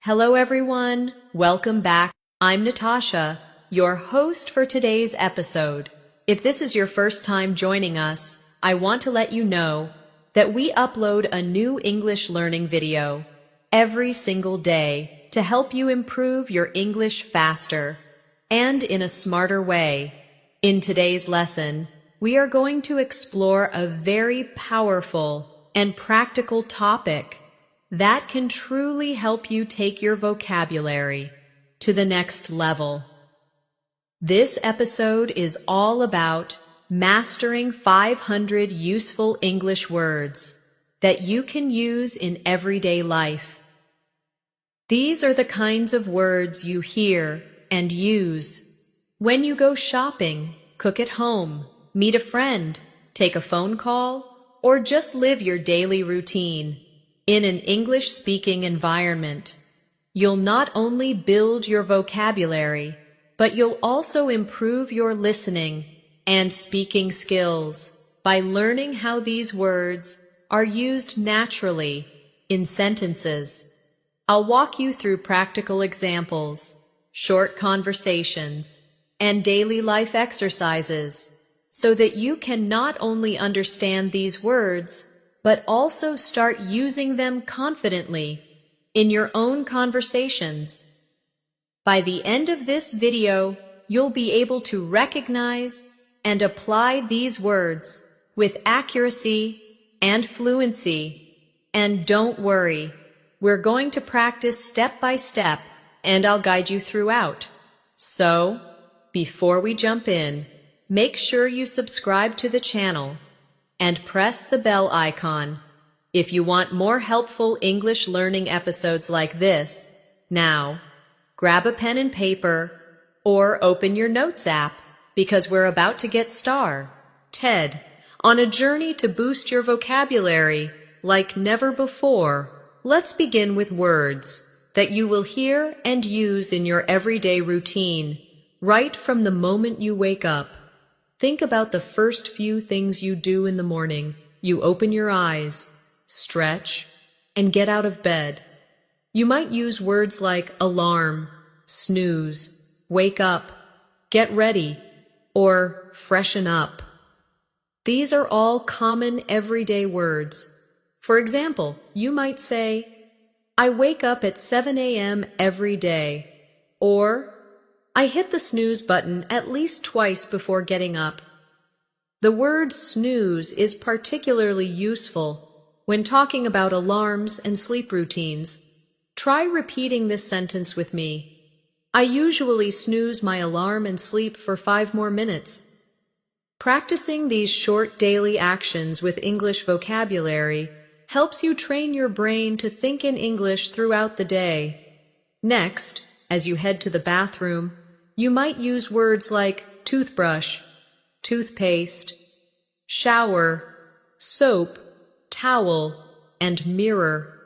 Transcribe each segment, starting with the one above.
Hello everyone, welcome back. I'm Natasha, your host for today's episode. If this is your first time joining us, I want to let you know that we upload a new English learning video every single day to help you improve your English faster and in a smarter way. In today's lesson, we are going to explore a very powerful and practical topic that can truly help you take your vocabulary to the next level. This episode is all about mastering 500 useful English words that you can use in everyday life. These are the kinds of words you hear and use when you go shopping, cook at home, meet a friend, take a phone call, or just live your daily routine. In an English-speaking environment, you'll not only build your vocabulary, but you'll also improve your listening and speaking skills by learning how these words are used naturally in sentences. I'll walk you through practical examples, short conversations, and daily life exercises so that you can not only understand these words, but also start using them confidently in your own conversations. By the end of this video, you'll be able to recognize and apply these words with accuracy and fluency. And don't worry, we're going to practice step by step, and I'll guide you throughout. So, before we jump in, make sure you subscribe to the channel and press the bell icon if you want more helpful English learning episodes like this. Now, grab a pen and paper or open your notes app because we're about to get started on a journey to boost your vocabulary like never before. Let's begin with words that you will hear and use in your everyday routine right from the moment you wake up. Think about the first few things you do in the morning. You open your eyes, stretch, and get out of bed. You might use words like alarm, snooze, wake up, get ready, or freshen up. These are all common everyday words. For example, you might say, I wake up at 7 a.m. every day, or I hit the snooze button at least twice before getting up. The word snooze is particularly useful when talking about alarms and sleep routines. Try repeating this sentence with me. I usually snooze my alarm and sleep for 5 more minutes. Practicing these short daily actions with English vocabulary helps you train your brain to think in English throughout the day. Next, as you head to the bathroom, you might use words like toothbrush, toothpaste, shower, soap, towel, and mirror.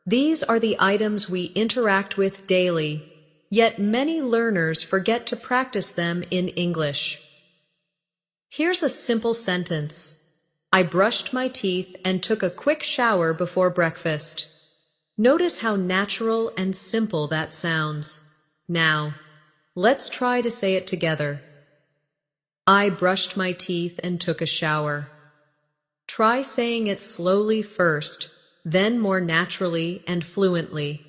These are the items we interact with daily, yet many learners forget to practice them in English. Here's a simple sentence. I brushed my teeth and took a quick shower before breakfast. Notice how natural and simple that sounds. Now, let's try to say it together. I brushed my teeth and took a shower. Try saying it slowly first, then more naturally and fluently.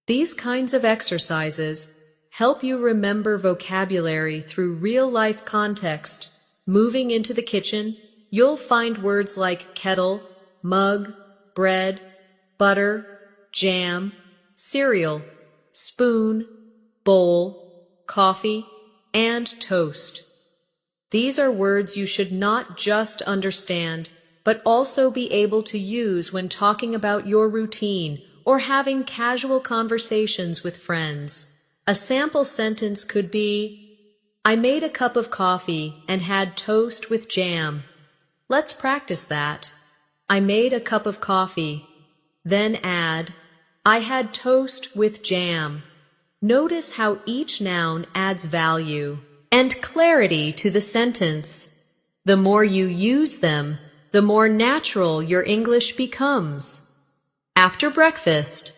These kinds of exercises help you remember vocabulary through real-life context. Moving into the kitchen, you'll find words like kettle, mug, bread, butter, jam, cereal, spoon, bowl, coffee, and toast. These are words you should not just understand, but also be able to use when talking about your routine or having casual conversations with friends. A sample sentence could be, I made a cup of coffee and had toast with jam. Let's practice that. I made a cup of coffee. Then add, I had toast with jam. Notice how each noun adds value and clarity to the sentence. The more you use them, the more natural your English becomes. After breakfast,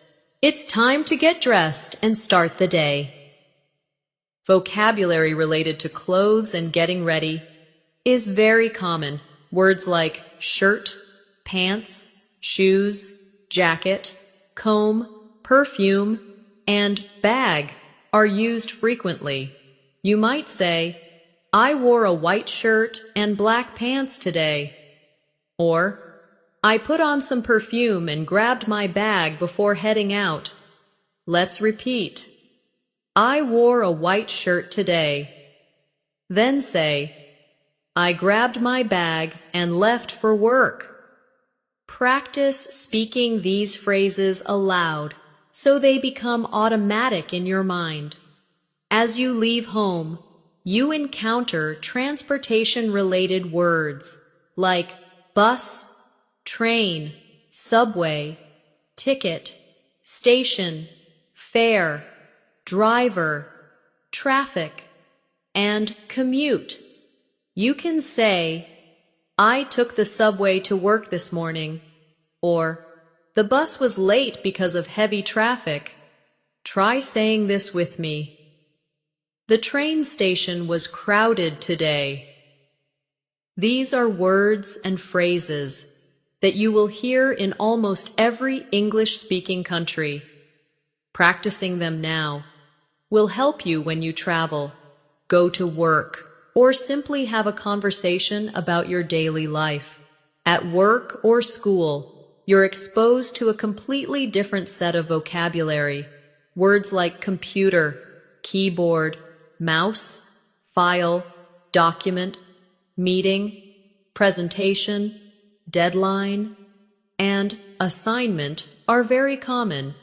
It's time to get dressed and start the day. Vocabulary related to clothes and getting ready is very common. Words like shirt, pants, shoes, jacket, comb, perfume, and bag are used frequently. You might say, I wore a white shirt and black pants today. Or, I put on some perfume and grabbed my bag before heading out. Let's repeat. I wore a white shirt today. Then say, I grabbed my bag and left for work. Practice speaking these phrases aloud so they become automatic in your mind. As you leave home, you encounter transportation-related words like bus, train, subway, ticket, station, fare, driver, traffic, and commute. You can say, I took the subway to work this morning, or the bus was late because of heavy traffic. Try saying this with me. The train station was crowded today. These are words and phrases that you will hear in almost every English-speaking country. Practicing them now will help you when you travel, go to work, or simply have a conversation about your daily life. At work or school, you're exposed to a completely different set of vocabulary. Words like computer, keyboard, mouse, file, document, meeting, presentation, deadline, and assignment are very common.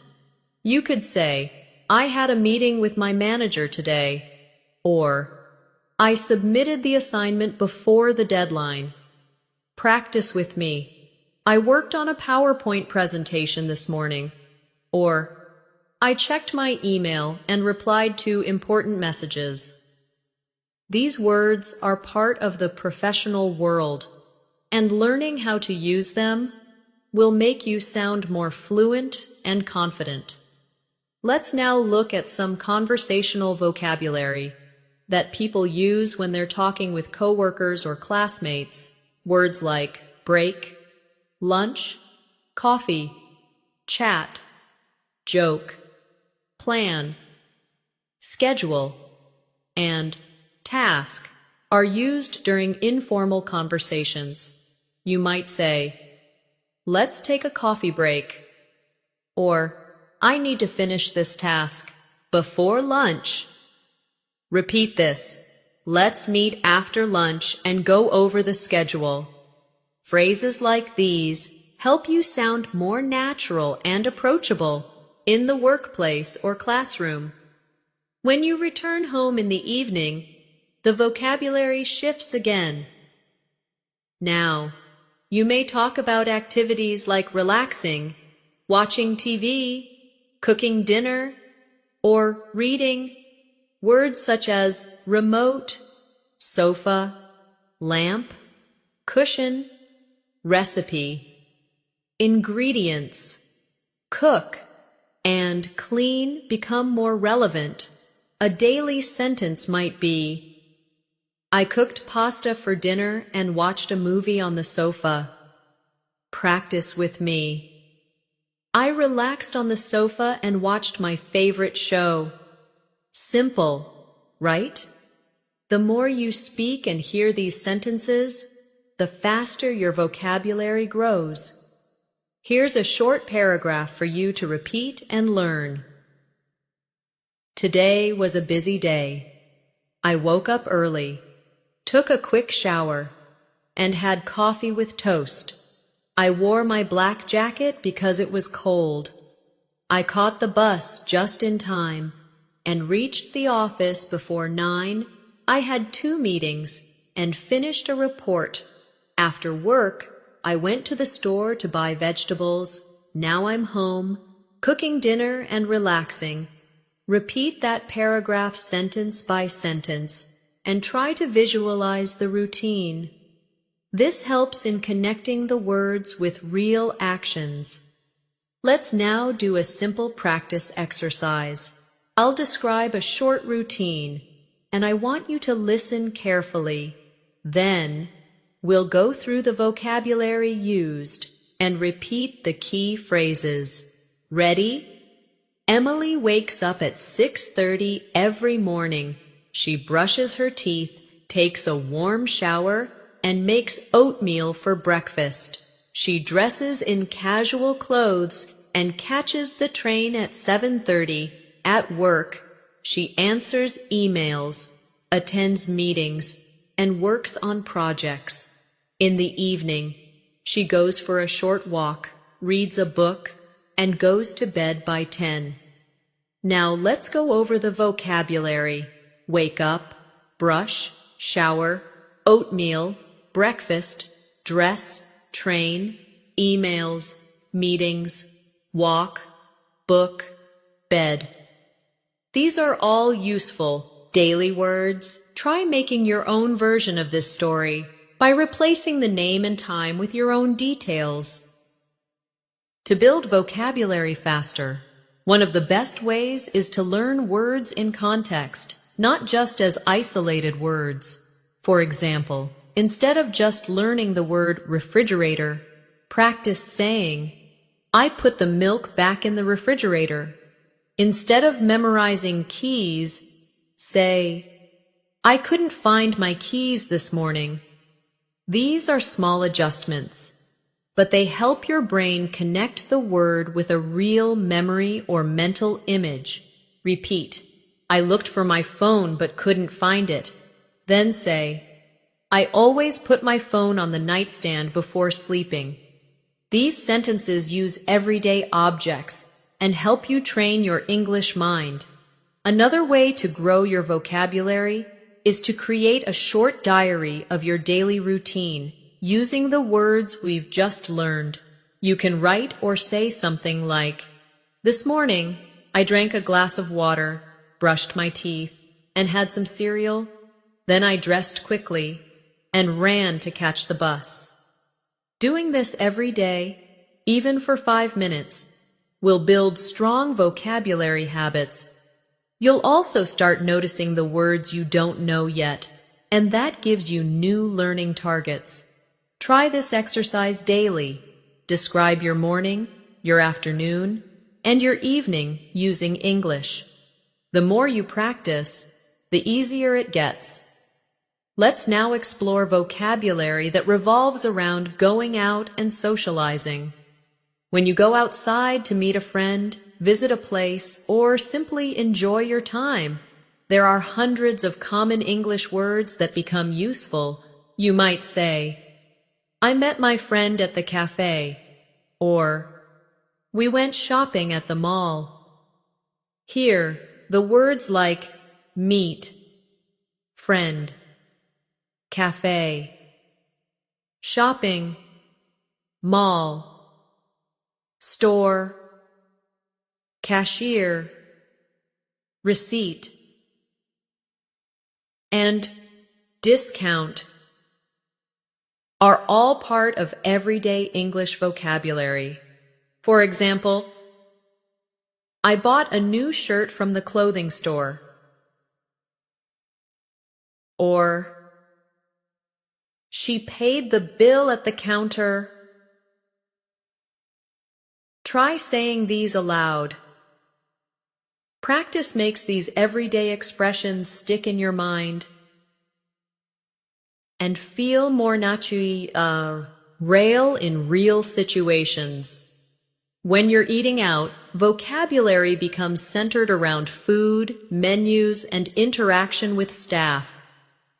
You could say, I had a meeting with my manager today, or I submitted the assignment before the deadline. Practice with me. I worked on a PowerPoint presentation this morning, or I checked my email and replied to important messages. These words are part of the professional world, and learning how to use them will make you sound more fluent and confident. Let's now look at some conversational vocabulary that people use when they're talking with coworkers or classmates. Words like break, lunch, coffee, chat, joke, plan, schedule, and task are used during informal conversations. You might say, let's take a coffee break, or I need to finish this task before lunch. Repeat this. Let's meet after lunch and go over the schedule. Phrases like these help you sound more natural and approachable in the workplace or classroom. When you return home in the evening, the vocabulary shifts again. Now, you may talk about activities like relaxing, watching TV, cooking dinner, or reading. Words such as remote, sofa, lamp, cushion, recipe, ingredients, cook, and clean become more relevant. A daily sentence might be, I cooked pasta for dinner and watched a movie on the sofa. Practice with me. I relaxed on the sofa and watched my favorite show. Simple, right? The more you speak and hear these sentences, the faster your vocabulary grows. Here's a short paragraph for you to repeat and learn. Today was a busy day. I woke up early, took a quick shower, and had coffee with toast. I wore my black jacket because it was cold. I caught the bus just in time and reached the office before 9. I had 2 meetings and finished a report. After work, I went to the store to buy vegetables. Now I'm home, cooking dinner and relaxing. Repeat that paragraph sentence by sentence and try to visualize the routine. This helps in connecting the words with real actions. Let's now do a simple practice exercise. I'll describe a short routine, and I want you to listen carefully. Then, we'll go through the vocabulary used and repeat the key phrases. Ready? Emily wakes up at 6:30 every morning. She brushes her teeth, takes a warm shower, and makes oatmeal for breakfast. She dresses in casual clothes and catches the train at 7:30. At work, she answers emails, attends meetings, and works on projects. In the evening, she goes for a short walk, reads a book, and goes to bed by 10. Now let's go over the vocabulary. Wake up, brush, shower, oatmeal, breakfast, dress, train, emails, meetings, walk, book, bed. These are all useful daily words. Try making your own version of this story by replacing the name and time with your own details. To build vocabulary faster, one of the best ways is to learn words in context, not just as isolated words. For example, instead of just learning the word refrigerator, practice saying, "I put the milk back in the refrigerator." Instead of memorizing keys, say, "I couldn't find my keys this morning." These are small adjustments, but they help your brain connect the word with a real memory or mental image. Repeat, "I looked for my phone but couldn't find it." Then say, "I always put my phone on the nightstand before sleeping." These sentences use everyday objects and help you train your English mind. Another way to grow your vocabulary is to create a short diary of your daily routine using the words we've just learned. You can write or say something like, "This morning, I drank a glass of water, brushed my teeth, and had some cereal. Then I dressed quickly and ran to catch the bus." Doing this every day, even for 5 minutes, will build strong vocabulary habits. You'll also start noticing the words you don't know yet, and that gives you new learning targets. Try this exercise daily. Describe your morning, your afternoon, and your evening using English. The more you practice, the easier it gets. Let's now explore vocabulary that revolves around going out and socializing. When you go outside to meet a friend, visit a place, or simply enjoy your time, there are hundreds of common English words that become useful. You might say, "I met my friend at the cafe," or "We went shopping at the mall." Here, the words like meet, friend, cafe, shopping, mall, store, cashier, receipt, and discount are all part of everyday English vocabulary. For example, "I bought a new shirt from the clothing store," or "She paid the bill at the counter." Try saying these aloud. Practice makes these everyday expressions stick in your mind and feel more real in real situations. When you're eating out, vocabulary becomes centered around food, menus, and interaction with staff.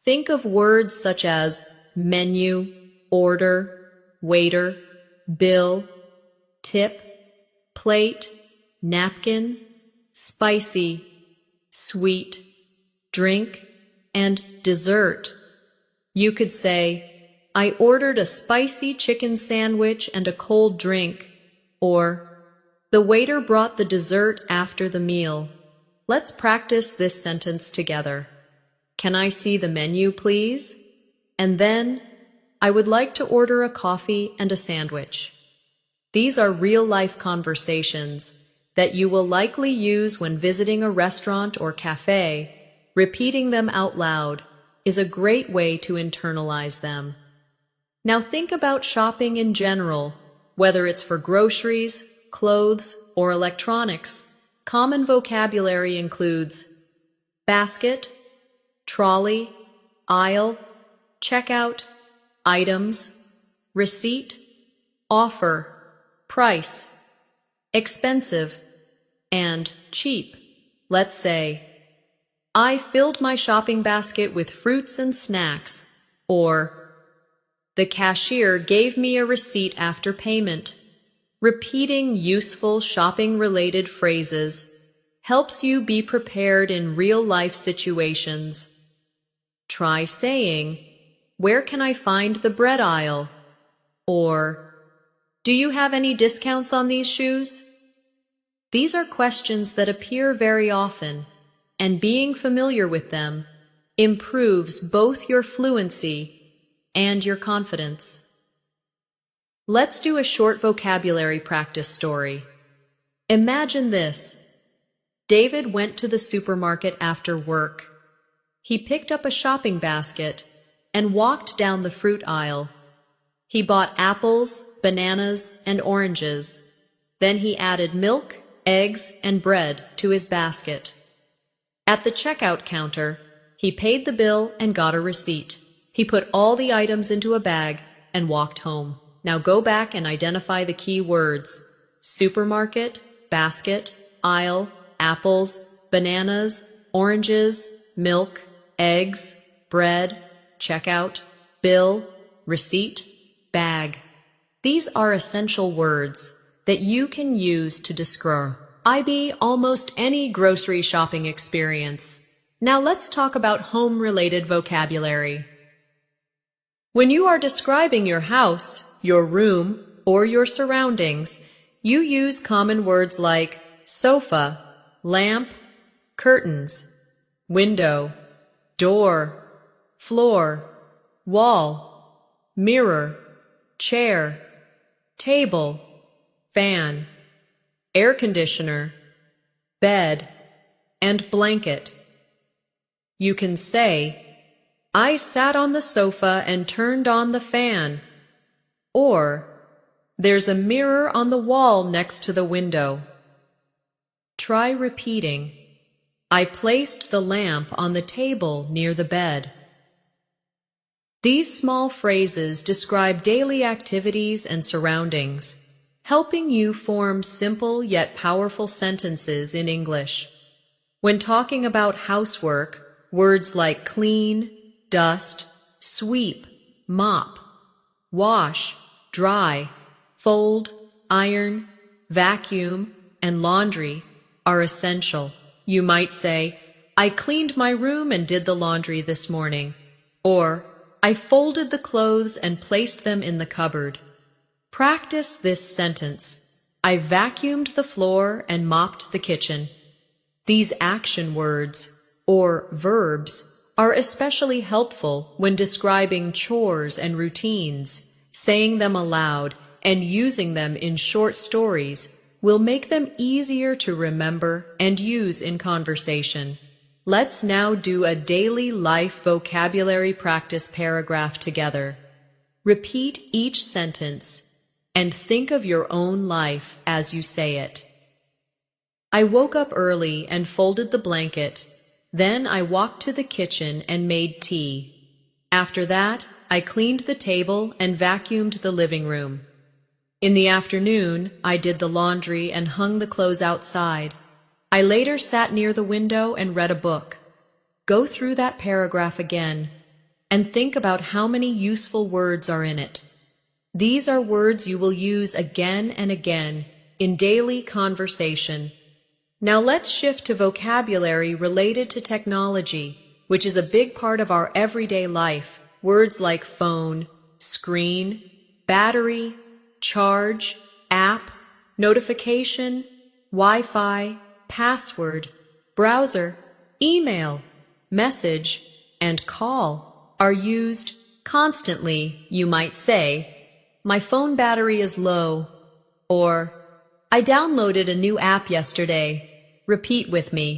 Think of words such as menu, order, waiter, bill, tip, plate, napkin, spicy, sweet, drink, and dessert. You could say, "I ordered a spicy chicken sandwich and a cold drink," or "The waiter brought the dessert after the meal." Let's practice this sentence together. "Can I see the menu, please?" And then, "I would like to order a coffee and a sandwich." These are real-life conversations that you will likely use when visiting a restaurant or cafe. Repeating them out loud is a great way to internalize them. Now think about shopping in general, whether it's for groceries, clothes, or electronics. Common vocabulary includes basket, trolley, aisle, checkout, items, receipt, offer, price, expensive, and cheap. Let's say, I filled my shopping basket with fruits and snacks, or the cashier gave me a receipt after payment. Repeating useful shopping-related phrases helps you be prepared in real-life situations. Try saying, "Where can I find the bread aisle?" Or, "Do you have any discounts on these shoes?" These are questions that appear very often, and being familiar with them improves both your fluency and your confidence. Let's do a short vocabulary practice story. Imagine this. David went to the supermarket after work. He picked up a shopping basket and walked down the fruit aisle. He bought apples, bananas, and oranges. Then he added milk, eggs, and bread to his basket. At the checkout counter, he paid the bill and got a receipt. He put all the items into a bag and walked home. Now go back and identify the key words: supermarket, basket, aisle, apples, bananas, oranges, milk, eggs, bread, checkout, bill, receipt, bag. These are essential words that you can use to describe almost any grocery shopping experience. Now let's talk about home-related vocabulary. When you are describing your house, your room, or your surroundings, you use common words like sofa, lamp, curtains, window, door, floor, wall, mirror, chair, table, fan, air conditioner, bed, and blanket. You can say, "I sat on the sofa and turned on the fan," or, "There's a mirror on the wall next to the window." Try repeating, "I placed the lamp on the table near the bed." These small phrases describe daily activities and surroundings, helping you form simple yet powerful sentences in English. When talking about housework, words like clean, dust, sweep, mop, wash, dry, fold, iron, vacuum, and laundry are essential. You might say, "I cleaned my room and did the laundry this morning," or "I folded the clothes and placed them in the cupboard." Practice this sentence: "I vacuumed the floor and mopped the kitchen." These action words, or verbs, are especially helpful when describing chores and routines. Saying them aloud and using them in short stories will make them easier to remember and use in conversation. Let's now do a daily life vocabulary practice paragraph together. Repeat each sentence and think of your own life as you say it. I woke up early and folded the blanket. Then I walked to the kitchen and made tea. After that, I cleaned the table and vacuumed the living room. In the afternoon, I did the laundry and hung the clothes outside. I later sat near the window and read a book. Go through that paragraph again and think about how many useful words are in it. These are words you will use again and again in daily conversation. Now let's shift to vocabulary related to technology, which is a big part of our everyday life. Words like phone, screen, battery, charge, app, notification, Wi-Fi, password, browser, email, message, and call are used constantly. You might say, "My phone battery is low," Or, I downloaded a new app yesterday. Repeat with me.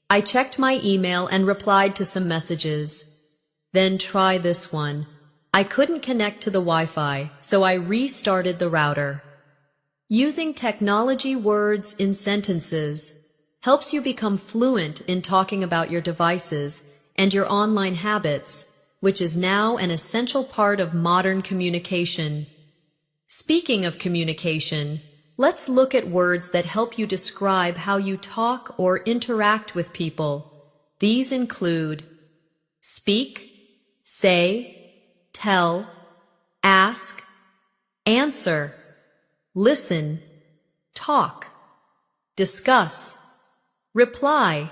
I checked my email and replied to some messages. Then try this one. I couldn't connect to the Wi-Fi, so I restarted the router. Using technology words in sentences helps you become fluent in talking about your devices and your online habits, which is now an essential part of modern communication. Speaking of communication, let's look at words that help you describe how you talk or interact with people. These include speak, say, tell, ask, answer, listen, talk, discuss, reply,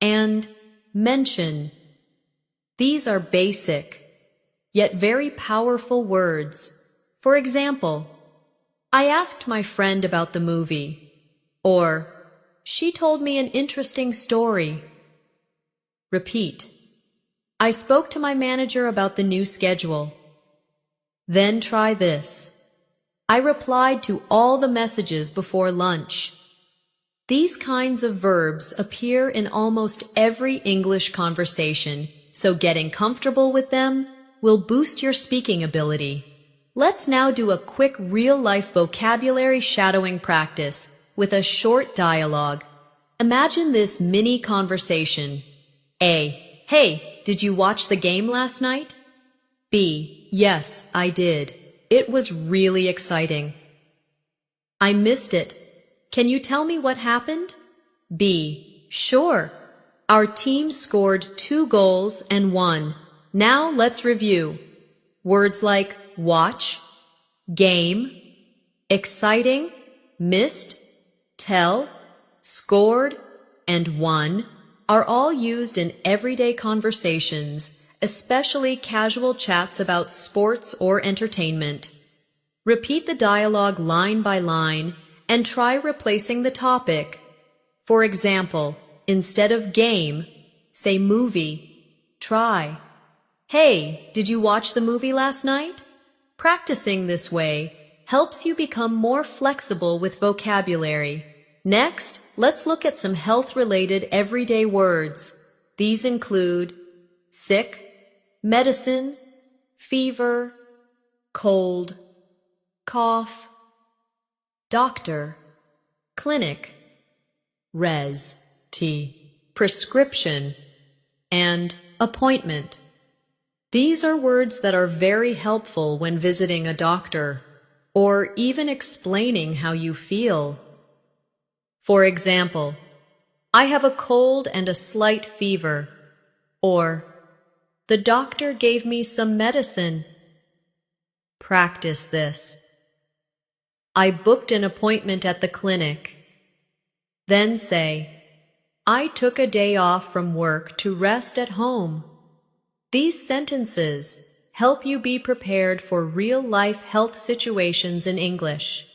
and mention. These are basic, yet very powerful words. For example, I asked my friend about the movie, or she told me an interesting story. Repeat. I spoke to my manager about the new schedule. Then try this. I replied to all the messages before lunch. These kinds of verbs appear in almost every English conversation, so getting comfortable with them will boost your speaking ability. Let's now do a quick real-life vocabulary shadowing practice with a short dialogue. Imagine this mini conversation. A. Hey, did you watch the game last night? B. Yes, I did. It was really exciting. I missed it. Can you tell me what happened? B. Sure. Our team scored 2 goals and won. Now let's review. Words like watch, game, exciting, missed, tell, scored, and won are all used in everyday conversations, especially casual chats about sports or entertainment. Repeat the dialogue line by line and try replacing the topic. For example, instead of game, say movie. Try, hey, did you watch the movie last night? Practicing this way helps you become more flexible with vocabulary. Next, let's look at some health-related everyday words. These include sick, medicine, fever, cold, cough, doctor, clinic, prescription, and appointment. These are words that are very helpful when visiting a doctor or even explaining how you feel. For example, I have a cold and a slight fever, or the doctor gave me some medicine. Practice this. I booked an appointment at the clinic. Then say, I took a day off from work to rest at home. These sentences help you be prepared for real-life health situations in English.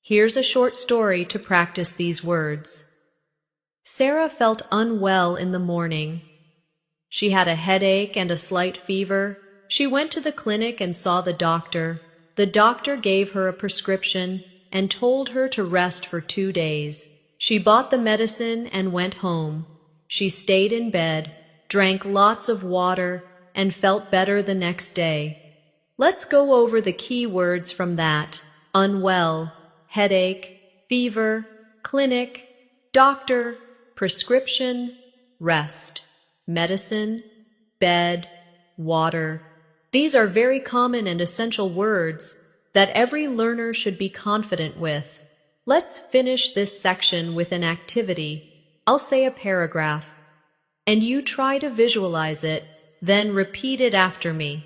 Here's a short story to practice these words. Sarah felt unwell in the morning. She had a headache and a slight fever. She went to the clinic and saw the doctor. The doctor gave her a prescription and told her to rest for 2 days. She bought the medicine and went home. She stayed in bed, drank lots of water, and felt better the next day. Let's go over the key words from that. Unwell, headache, fever, clinic, doctor, prescription, rest, medicine, bed, water. These are very common and essential words that every learner should be confident with. Let's finish this section with an activity. I'll say a paragraph, and you try to visualize it, then repeat it after me.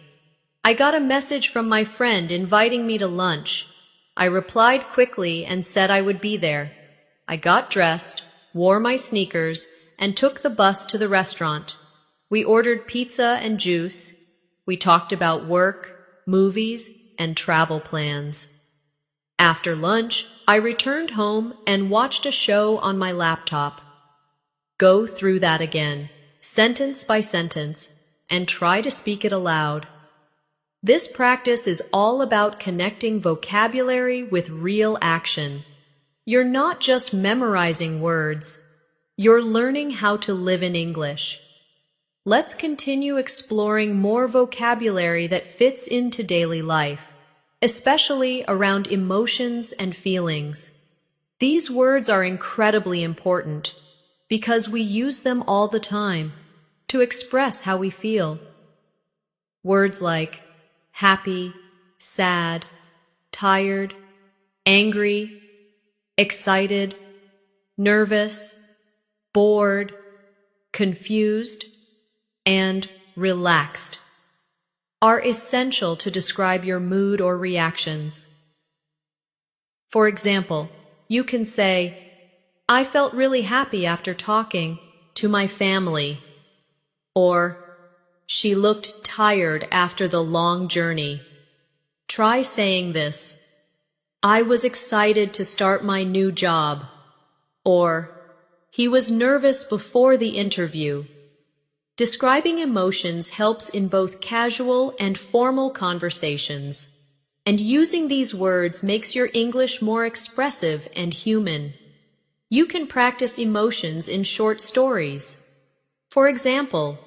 I got a message from my friend inviting me to lunch. I replied quickly and said I would be there. I got dressed, wore my sneakers, and took the bus to the restaurant. We ordered pizza and juice. We talked about work, movies, and travel plans. After lunch, I returned home and watched a show on my laptop. Go through that again, sentence by sentence, and try to speak it aloud. This practice is all about connecting vocabulary with real action. You're not just memorizing words, you're learning how to live in English. Let's continue exploring more vocabulary that fits into daily life, especially around emotions and feelings. These words are incredibly important because we use them all the time to express how we feel. Words like happy, sad, tired, angry, excited, nervous, bored, confused, and relaxed are essential to describe your mood or reactions. For example, you can say, I felt really happy after talking to my family, or she looked tired after the long journey. Try saying this, I was excited to start my new job, or he was nervous before the interview. Describing emotions helps in both casual and formal conversations, and using these words makes your English more expressive and human. You can practice emotions in short stories. For example,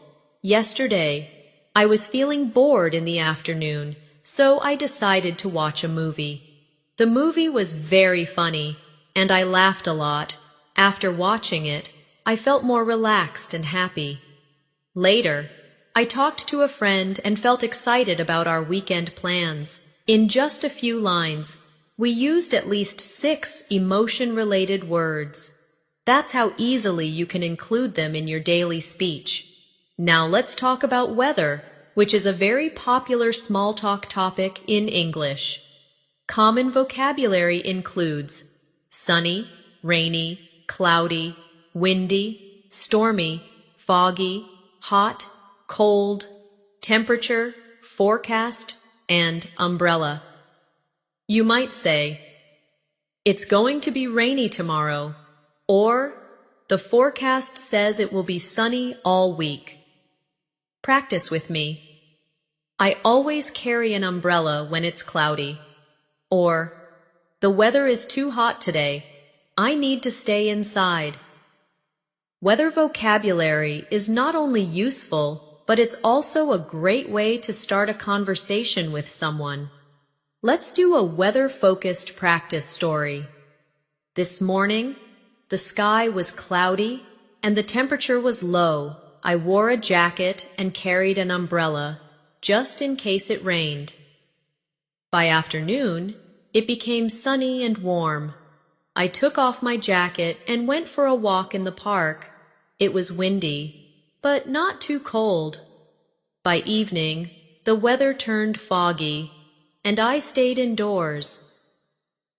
yesterday, I was feeling bored in the afternoon, so I decided to watch a movie. The movie was very funny, and I laughed a lot. After watching it, I felt more relaxed and happy. Later, I talked to a friend and felt excited about our weekend plans. In just a few lines, we used at least 6 emotion-related words. That's how easily you can include them in your daily speech. Now let's talk about weather, which is a very popular small talk topic in English. Common vocabulary includes sunny, rainy, cloudy, windy, stormy, foggy, hot, cold, temperature, forecast, and umbrella. You might say, it's going to be rainy tomorrow, or the forecast says it will be sunny all week. Practice with me. I always carry an umbrella when it's cloudy. Or, the weather is too hot today. I need to stay inside. Weather vocabulary is not only useful, but it's also a great way to start a conversation with someone. Let's do a weather-focused practice story. This morning, the sky was cloudy and the temperature was low. I wore a jacket and carried an umbrella, just in case it rained. By afternoon, it became sunny and warm. I took off my jacket and went for a walk in the park. It was windy, but not too cold. By evening, the weather turned foggy, and I stayed indoors.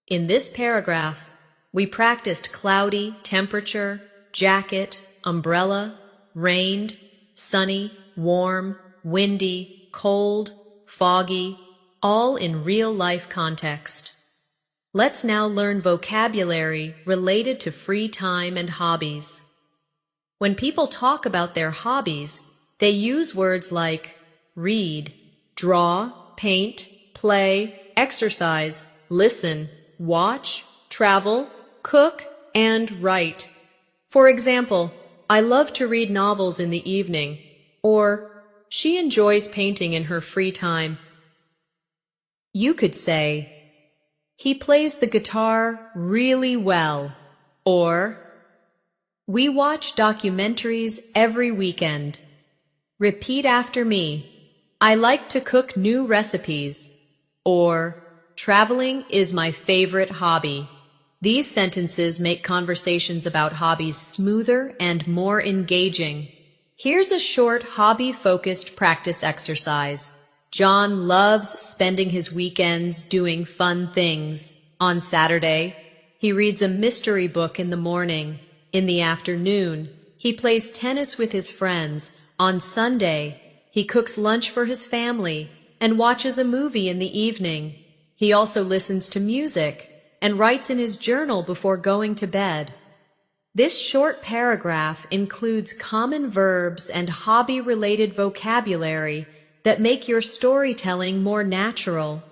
In this paragraph, we practiced cloudy, temperature, jacket, umbrella, rained, sunny, warm, windy, cold, foggy, all in real-life context. Let's now learn vocabulary related to free time and hobbies. When people talk about their hobbies, they use words like read, draw, paint, play, exercise, listen, watch, travel, cook, and write. For example, I love to read novels in the evening, or she enjoys painting in her free time. You could say, he plays the guitar really well, or we watch documentaries every weekend. Repeat after me. I like to cook new recipes, or traveling is my favorite hobby. These sentences make conversations about hobbies smoother and more engaging. Here's a short hobby-focused practice exercise. John loves spending his weekends doing fun things. On Saturday, he reads a mystery book in the morning. In the afternoon, he plays tennis with his friends. On Sunday, he cooks lunch for his family and watches a movie in the evening. He also listens to music and writes in his journal before going to bed. This short paragraph includes common verbs and hobby-related vocabulary that make your storytelling more natural.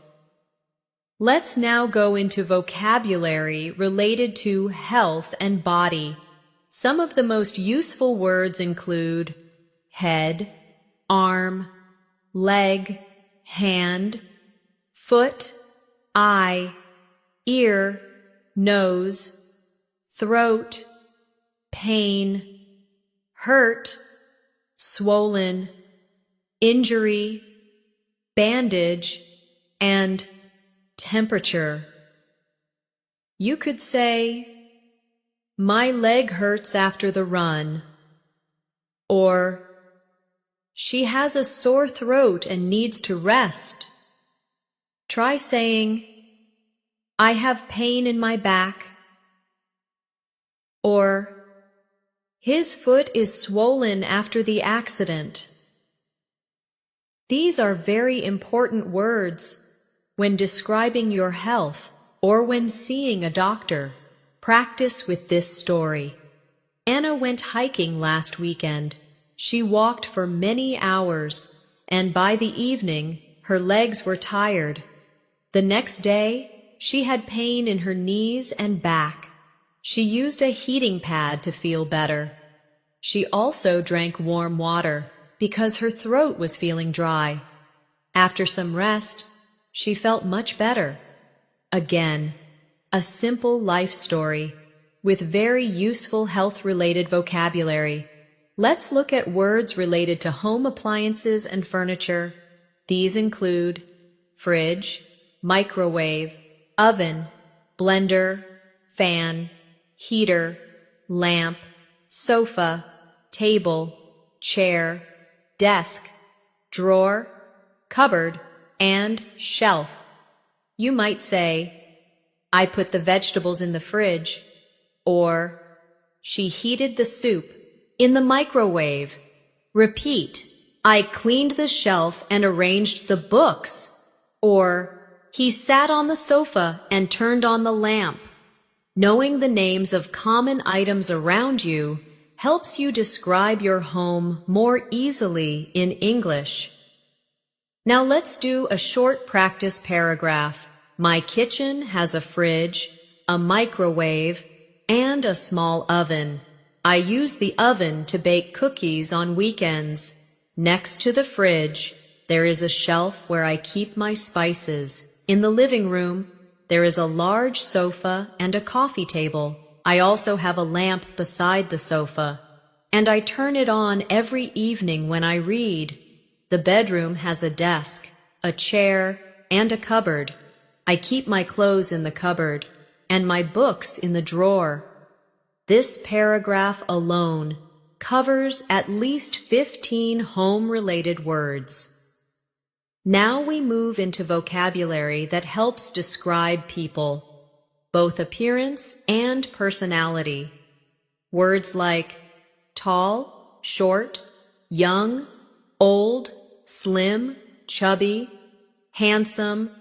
Let's now go into vocabulary related to health and body. Some of the most useful words include head, arm, leg, hand, foot, eye, ear, nose, throat, pain, hurt, swollen, injury, bandage, and temperature. You could say, "My leg hurts after the run," or "She has a sore throat and needs to rest." Try saying, "I have pain in my back," or "His foot is swollen after the accident." These are very important words when describing your health or when seeing a doctor. Practice with this story. Anna went hiking last weekend. She walked for many hours, and by the evening, her legs were tired. The next day, she had pain in her knees and back. She used a heating pad to feel better. She also drank warm water because her throat was feeling dry. After some rest, she felt much better. Again, a simple life story with very useful health-related vocabulary. Let's look at words related to home appliances and furniture. These include fridge, microwave, oven, blender, fan, heater, lamp, sofa, table, chair, desk, drawer, cupboard, and shelf. You might say, "I put the vegetables in the fridge," or "She heated the soup in the microwave." Repeat, "I cleaned the shelf and arranged the books," or "He sat on the sofa and turned on the lamp." Knowing the names of common items around you helps you describe your home more easily in English. Now let's do a short practice paragraph. My kitchen has a fridge, a microwave, and a small oven. I use the oven to bake cookies on weekends. Next to the fridge, there is a shelf where I keep my spices. In the living room, there is a large sofa and a coffee table. I also have a lamp beside the sofa, and I turn it on every evening when I read. The bedroom has a desk, a chair, and a cupboard. I keep my clothes in the cupboard and my books in the drawer. This paragraph alone covers at least 15 home-related words. Now we move into vocabulary that helps describe people, both appearance and personality. Words like tall, short, young, old, slim, chubby, handsome,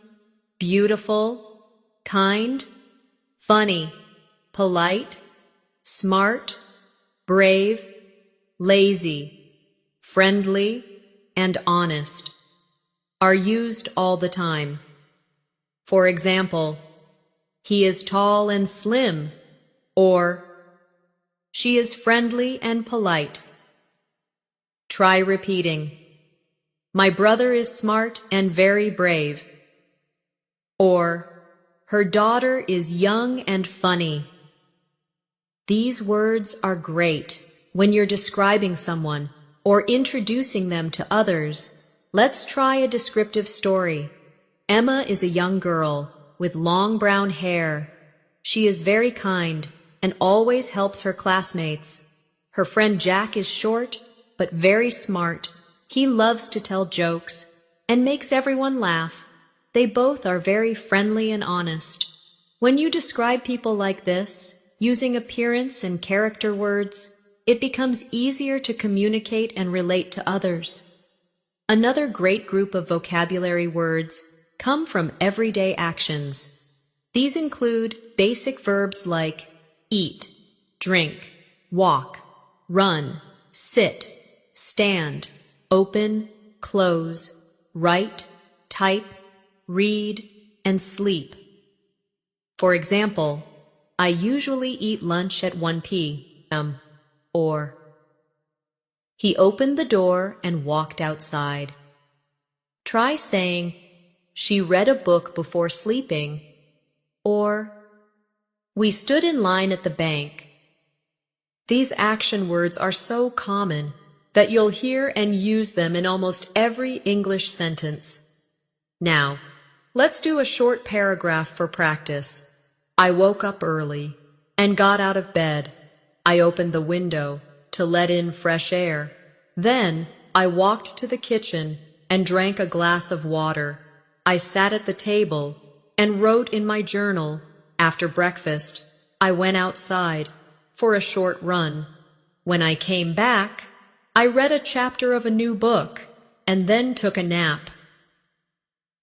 beautiful, kind, funny, polite, smart, brave, lazy, friendly, and honest are used all the time. For example, he is tall and slim, or she is friendly and polite. Try repeating, my brother is smart and very brave, or her daughter is young and funny. These words are great when you're describing someone or introducing them to others. Let's try a descriptive story. Emma is a young girl with long brown hair. She is very kind and always helps her classmates. Her friend Jack is short but very smart. He loves to tell jokes and makes everyone laugh. They both are very friendly and honest. When you describe people like this, using appearance and character words, it becomes easier to communicate and relate to others. Another great group of vocabulary words come from everyday actions. These include basic verbs like eat, drink, walk, run, sit, stand, open, close, write, type, read, and sleep. For example, I usually eat lunch at 1 p.m. Or, he opened the door and walked outside. Try saying, she read a book before sleeping. Or, we stood in line at the bank. These action words are so common that you'll hear and use them in almost every English sentence. Now, let's do a short paragraph for practice. I woke up early and got out of bed. I opened the window to let in fresh air. Then I walked to the kitchen and drank a glass of water. I sat at the table and wrote in my journal. After breakfast, I went outside for a short run. When I came back, I read a chapter of a new book and then took a nap.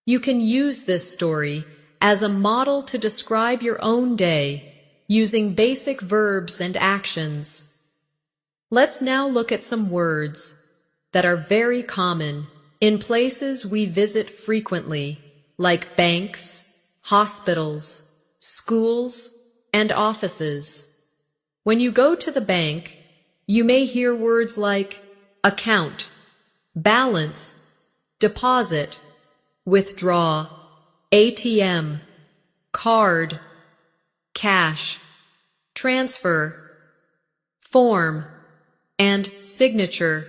You can use this story as a model to describe your own day using basic verbs and actions. Let's now look at some words that are very common in places we visit frequently, like banks, hospitals, schools, and offices. When you go to the bank, you may hear words like account, balance, deposit, withdraw, ATM, card, cash, transfer, form, and signature.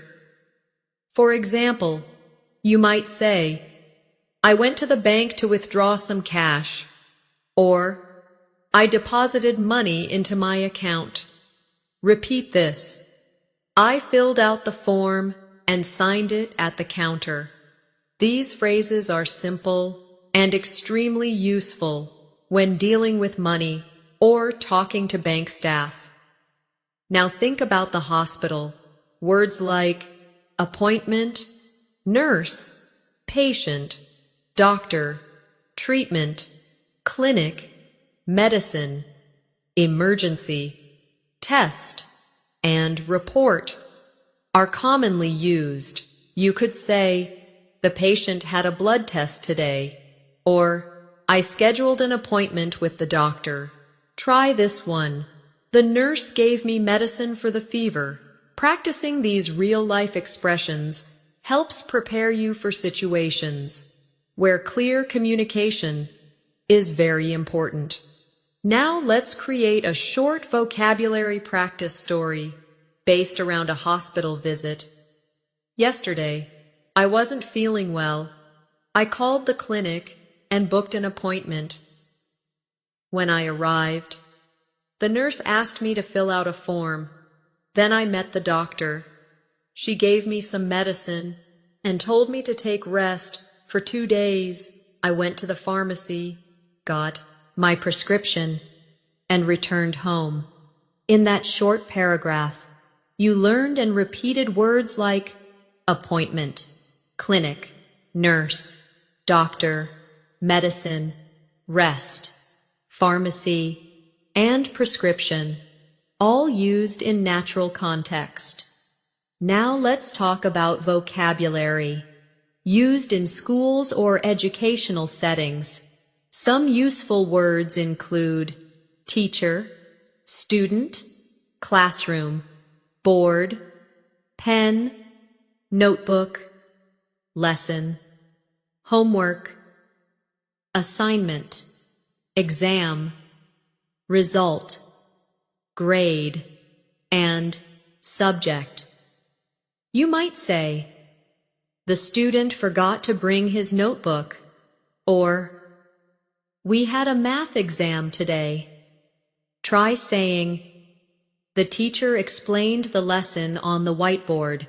For example, you might say, I went to the bank to withdraw some cash, or I deposited money into my account. Repeat this. I filled out the form and signed it at the counter. These phrases are simple and extremely useful when dealing with money or talking to bank staff. Now think about the hospital. Words like appointment, nurse, patient, doctor, treatment, clinic, medicine, emergency, test, and report are commonly used. You could say, the patient had a blood test today, or I scheduled an appointment with the doctor. Try this one. The nurse gave me medicine for the fever. Practicing these real-life expressions helps prepare you for situations where clear communication is very important. Now let's create a short vocabulary practice story based around a hospital visit. Yesterday, I wasn't feeling well. I called the clinic and booked an appointment. When I arrived, the nurse asked me to fill out a form. Then I met the doctor. She gave me some medicine and told me to take rest for 2 days. I went to the pharmacy, got my prescription, and returned home. In that short paragraph, you learned and repeated words like appointment, clinic, nurse, doctor, medicine, rest, pharmacy, and prescription, all used in natural context. Now let's talk about vocabulary used in schools or educational settings. Some useful words include teacher, student, classroom, board, pen, notebook, lesson, homework, assignment, exam, result, grade, and subject. You might say, the student forgot to bring his notebook, or we had a math exam today. Try saying, the teacher explained the lesson on the whiteboard.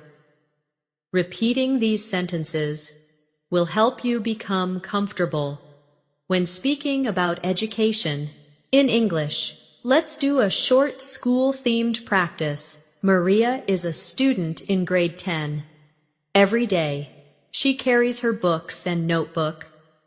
Repeating these sentences will help you become comfortable when speaking about education in English. Let's do a short school-themed practice. Maria is a student in grade 10. Every day, she carries her books and notebook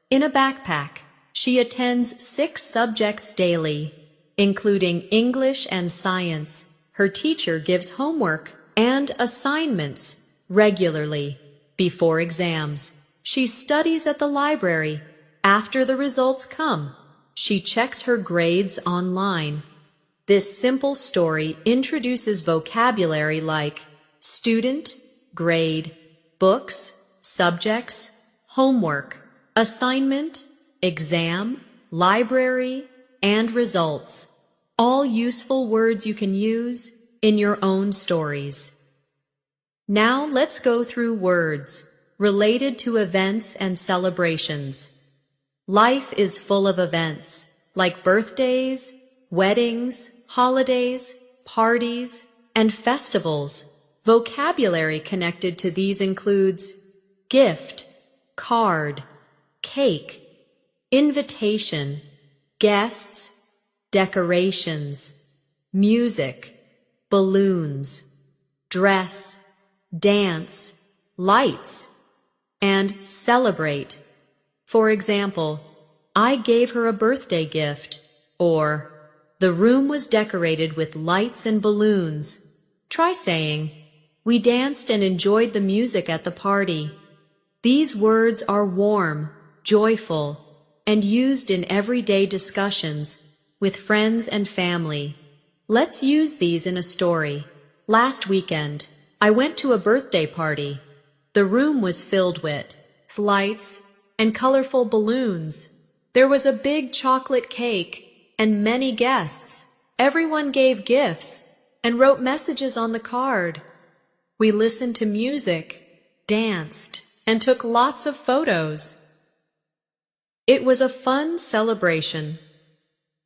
in a backpack. She attends 6 subjects daily, including English and science. Her teacher gives homework and assignments regularly before exams. She studies at the library. After the results come, she checks her grades online. This simple story introduces vocabulary like student, grade, books, subjects, homework, assignment, exam, library, and results. All useful words you can use in your own stories. Now let's go through words related to events and celebrations. Life is full of events like birthdays, weddings, holidays, parties, and festivals. Vocabulary connected to these includes gift, card, cake, invitation, guests, decorations, music, balloons, dress, dance, lights, and celebrate. For example, I gave her a birthday gift, or the room was decorated with lights and balloons. Try saying, we danced and enjoyed the music at the party. These words are warm, joyful, and used in everyday discussions with friends and family. Let's use these in a story. Last weekend, I went to a birthday party. The room was filled with lights and colorful balloons. There was a big chocolate cake and many guests. Everyone gave gifts and wrote messages on the card. We listened to music, danced, and took lots of photos. It was a fun celebration.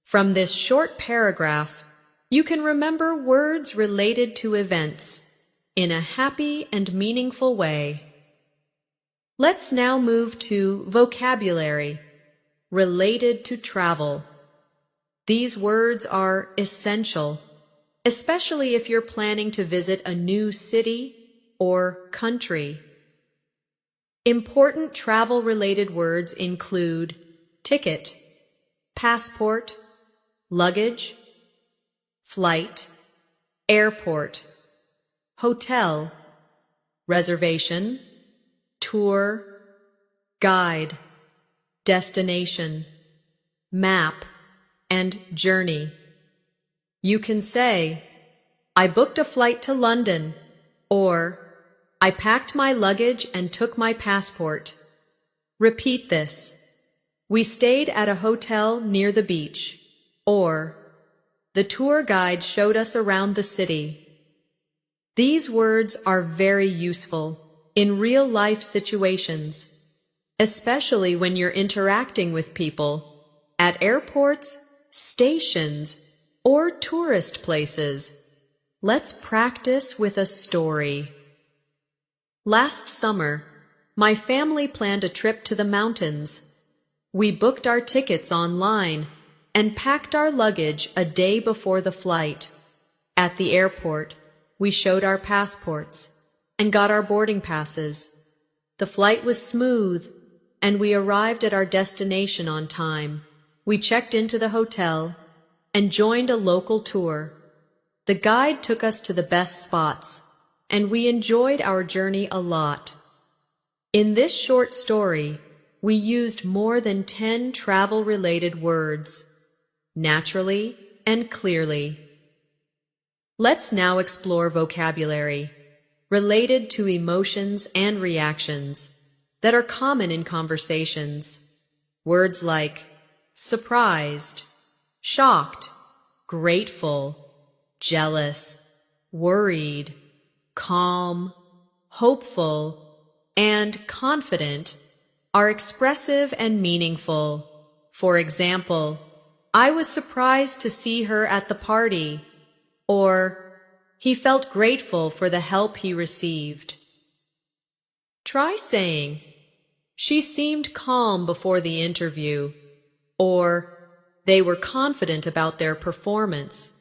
From this short paragraph, you can remember words related to events in a happy and meaningful way. Let's now move to vocabulary related to travel. These words are essential, especially if you're planning to visit a new city or country. Important travel-related words include ticket, passport, luggage, flight, airport, hotel, reservation, tour, guide, destination, map, and journey. You can say, I booked a flight to London, or I packed my luggage and took my passport. Repeat this. We stayed at a hotel near the beach, or the tour guide showed us around the city. These words are very useful in real-life situations, especially when you're interacting with people at airports, stations, or tourist places. Let's practice with a story. Last summer, my family planned a trip to the mountains. We booked our tickets online and packed our luggage a day before the flight. At the airport, we showed our passports and got our boarding passes. The flight was smooth, and we arrived at our destination on time. We checked into the hotel and joined a local tour. The guide took us to the best spots, and we enjoyed our journey a lot. In this short story, we used more than 10 travel-related words, naturally and clearly. Let's now explore vocabulary related to emotions and reactions that are common in conversations. Words like surprised, shocked, grateful, jealous, worried, calm, hopeful, and confident are expressive and meaningful. For example, I was surprised to see her at the party, or he felt grateful for the help he received. Try saying, she seemed calm before the interview, or they were confident about their performance.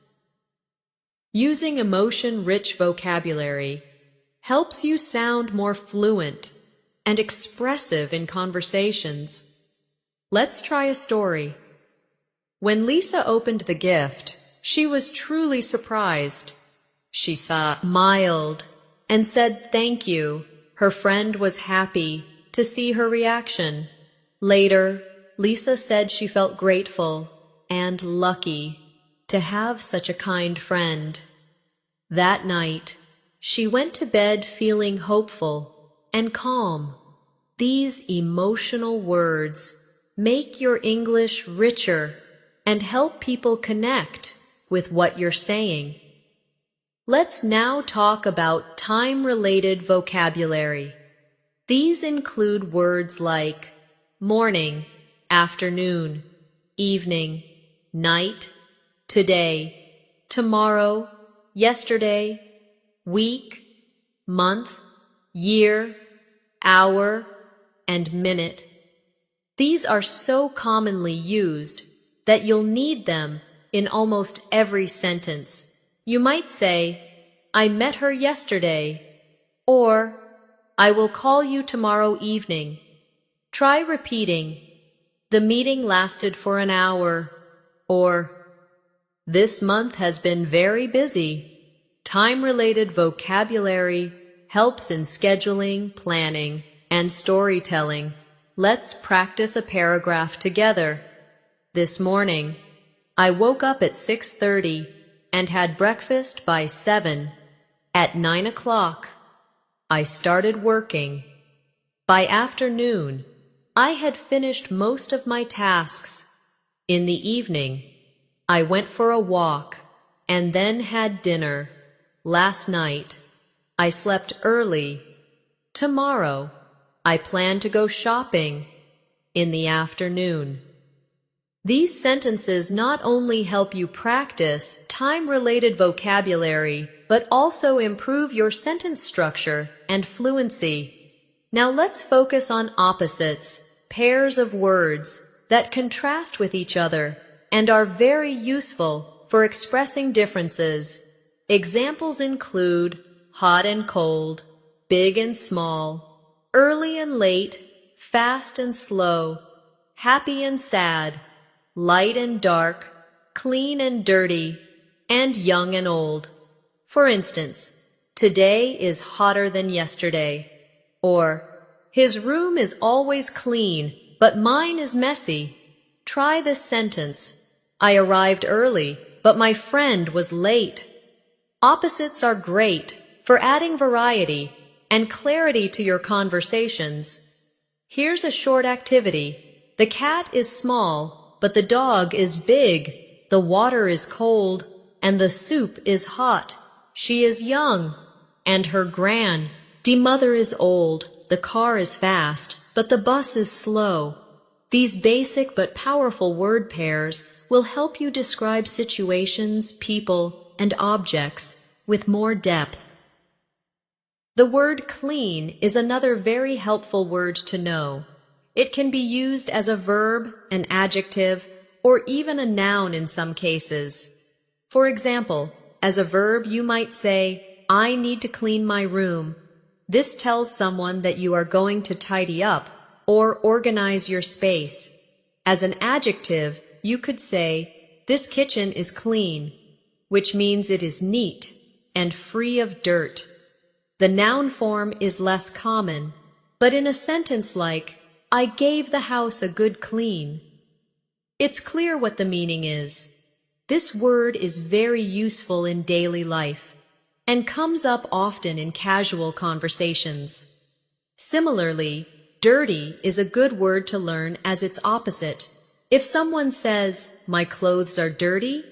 Using emotion-rich vocabulary helps you sound more fluent and expressive in conversations. Let's try a story. When Lisa opened the gift, she was truly surprised. She smiled and said thank you. Her friend was happy to see her reaction. Later, Lisa said she felt grateful and lucky to have such a kind friend. That night, she went to bed feeling hopeful and calm. These emotional words make your English richer and help people connect with what you're saying. Let's now talk about time-related vocabulary. These include words like morning, afternoon, evening, night, today, tomorrow, yesterday, week, month, year, hour, and minute. These are so commonly used that you'll need them in almost every sentence. You might say, I met her yesterday, or I will call you tomorrow evening. Try repeating, the meeting lasted for an hour, or this month has been very busy. Time-related vocabulary helps in scheduling, planning, and storytelling. Let's practice a paragraph together. This morning, I woke up at 6:30 and had breakfast by 7. At 9 o'clock, I started working. By afternoon, I had finished most of my tasks. In the evening, I went for a walk and then had dinner. Last night, I slept early. Tomorrow, I plan to go shopping in the afternoon. These sentences not only help you practice time-related vocabulary, but also improve your sentence structure and fluency. Now let's focus on opposites, pairs of words that contrast with each other and are very useful for expressing differences. Examples include hot and cold, big and small, early and late, fast and slow, happy and sad, light and dark, clean and dirty, and young and old. For instance, today is hotter than yesterday, or his room is always clean, but mine is messy. Try this sentence. I arrived early, but my friend was late. Opposites are great for adding variety and clarity to your conversations. Here's a short activity. The cat is small, but the dog is big. The water is cold, and the soup is hot. She is young, and her grandmother is old. The car is fast, but the bus is slow. These basic but powerful word pairs will help you describe situations, people, and objects with more depth. The word clean is another very helpful word to know. It can be used as a verb, an adjective, or even a noun in some cases. For example, as a verb you might say, I need to clean my room. This tells someone that you are going to tidy up or organize your space. As an adjective, you could say, this kitchen is clean, which means it is neat and free of dirt. The noun form is less common, but in a sentence like, I gave the house a good clean, it's clear what the meaning is. This word is very useful in daily life and comes up often in casual conversations. Similarly, dirty is a good word to learn as its opposite. If someone says, my clothes are dirty,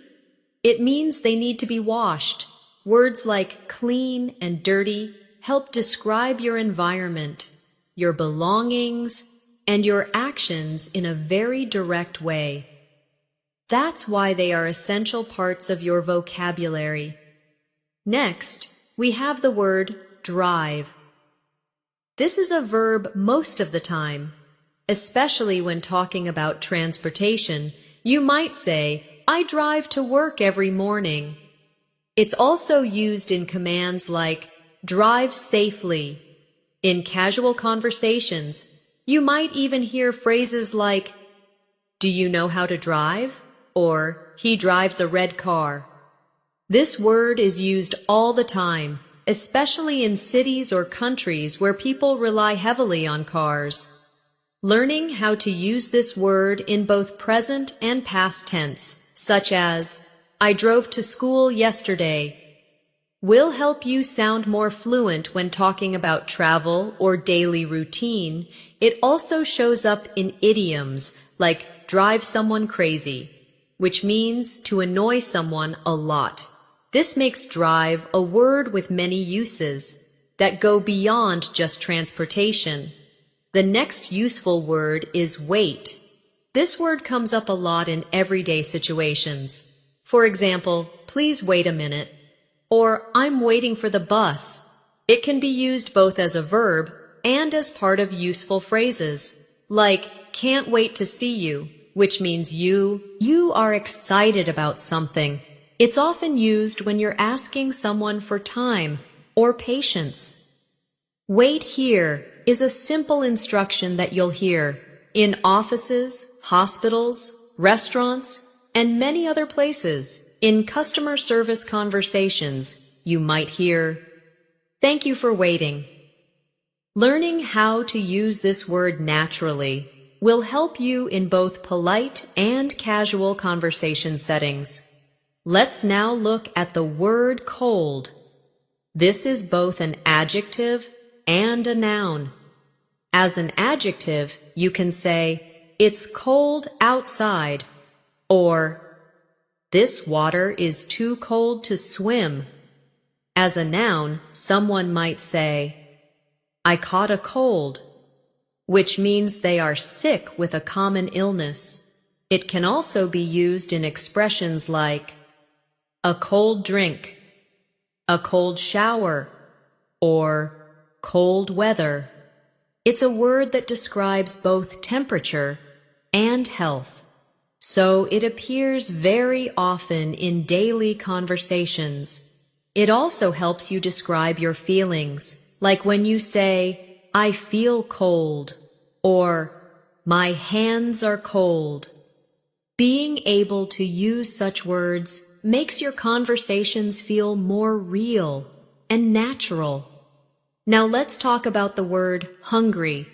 it means they need to be washed. Words like clean and dirty help describe your environment, your belongings, and your actions in a very direct way. That's why they are essential parts of your vocabulary. Next, we have the word drive. This is a verb most of the time. Especially when talking about transportation, you might say, I drive to work every morning. It's also used in commands like, drive safely. In casual conversations, you might even hear phrases like, do you know how to drive? Or, he drives a red car. This word is used all the time especially in cities or countries where people rely heavily on cars. Learning how to use this word in both present and past tense, such as, I drove to school yesterday, will help you sound more fluent when talking about travel or daily routine. It also shows up in idioms like drive someone crazy, which means to annoy someone a lot. This makes drive a word with many uses that go beyond just transportation. The next useful word is wait. This word comes up a lot in everyday situations. For example, please wait a minute, or I'm waiting for the bus. It can be used both as a verb and as part of useful phrases, like can't wait to see you, which means you are excited about something. It's often used when you're asking someone for time or patience. Wait here is a simple instruction that you'll hear in offices, hospitals, restaurants, and many other places. In customer service conversations, you might hear, "Thank you for waiting." Learning how to use this word naturally will help you in both polite and casual conversation settings. Let's now look at the word cold. This is both an adjective and a noun. As an adjective, you can say, "It's cold outside," or "This water is too cold to swim." As a noun, someone might say, "I caught a cold," which means they are sick with a common illness. It can also be used in expressions like a cold drink, a cold shower, or cold weather. It's a word that describes both temperature and health, so it appears very often in daily conversations. It also helps you describe your feelings, like when you say, "I feel cold," or "My hands are cold." Being able to use such words makes your conversations feel more real and natural. Now let's talk about the word hungry.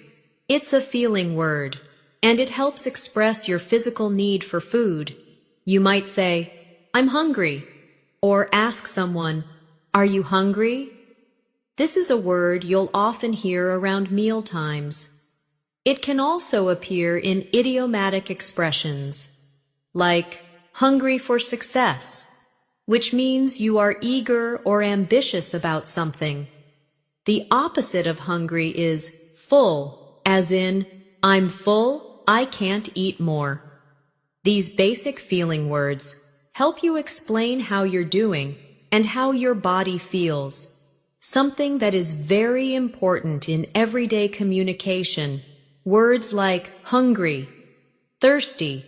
It's a feeling word, and it helps express your physical need for food. You might say, "I'm hungry," or ask someone, "Are you hungry?" This is a word you'll often hear around meal times. It can also appear in idiomatic expressions, like hungry for success, which means you are eager or ambitious about something. The opposite of hungry is full, as in, "I'm full, I can't eat more." These basic feeling words help you explain how you're doing and how your body feels, something that is very important in everyday communication. Words like hungry, thirsty,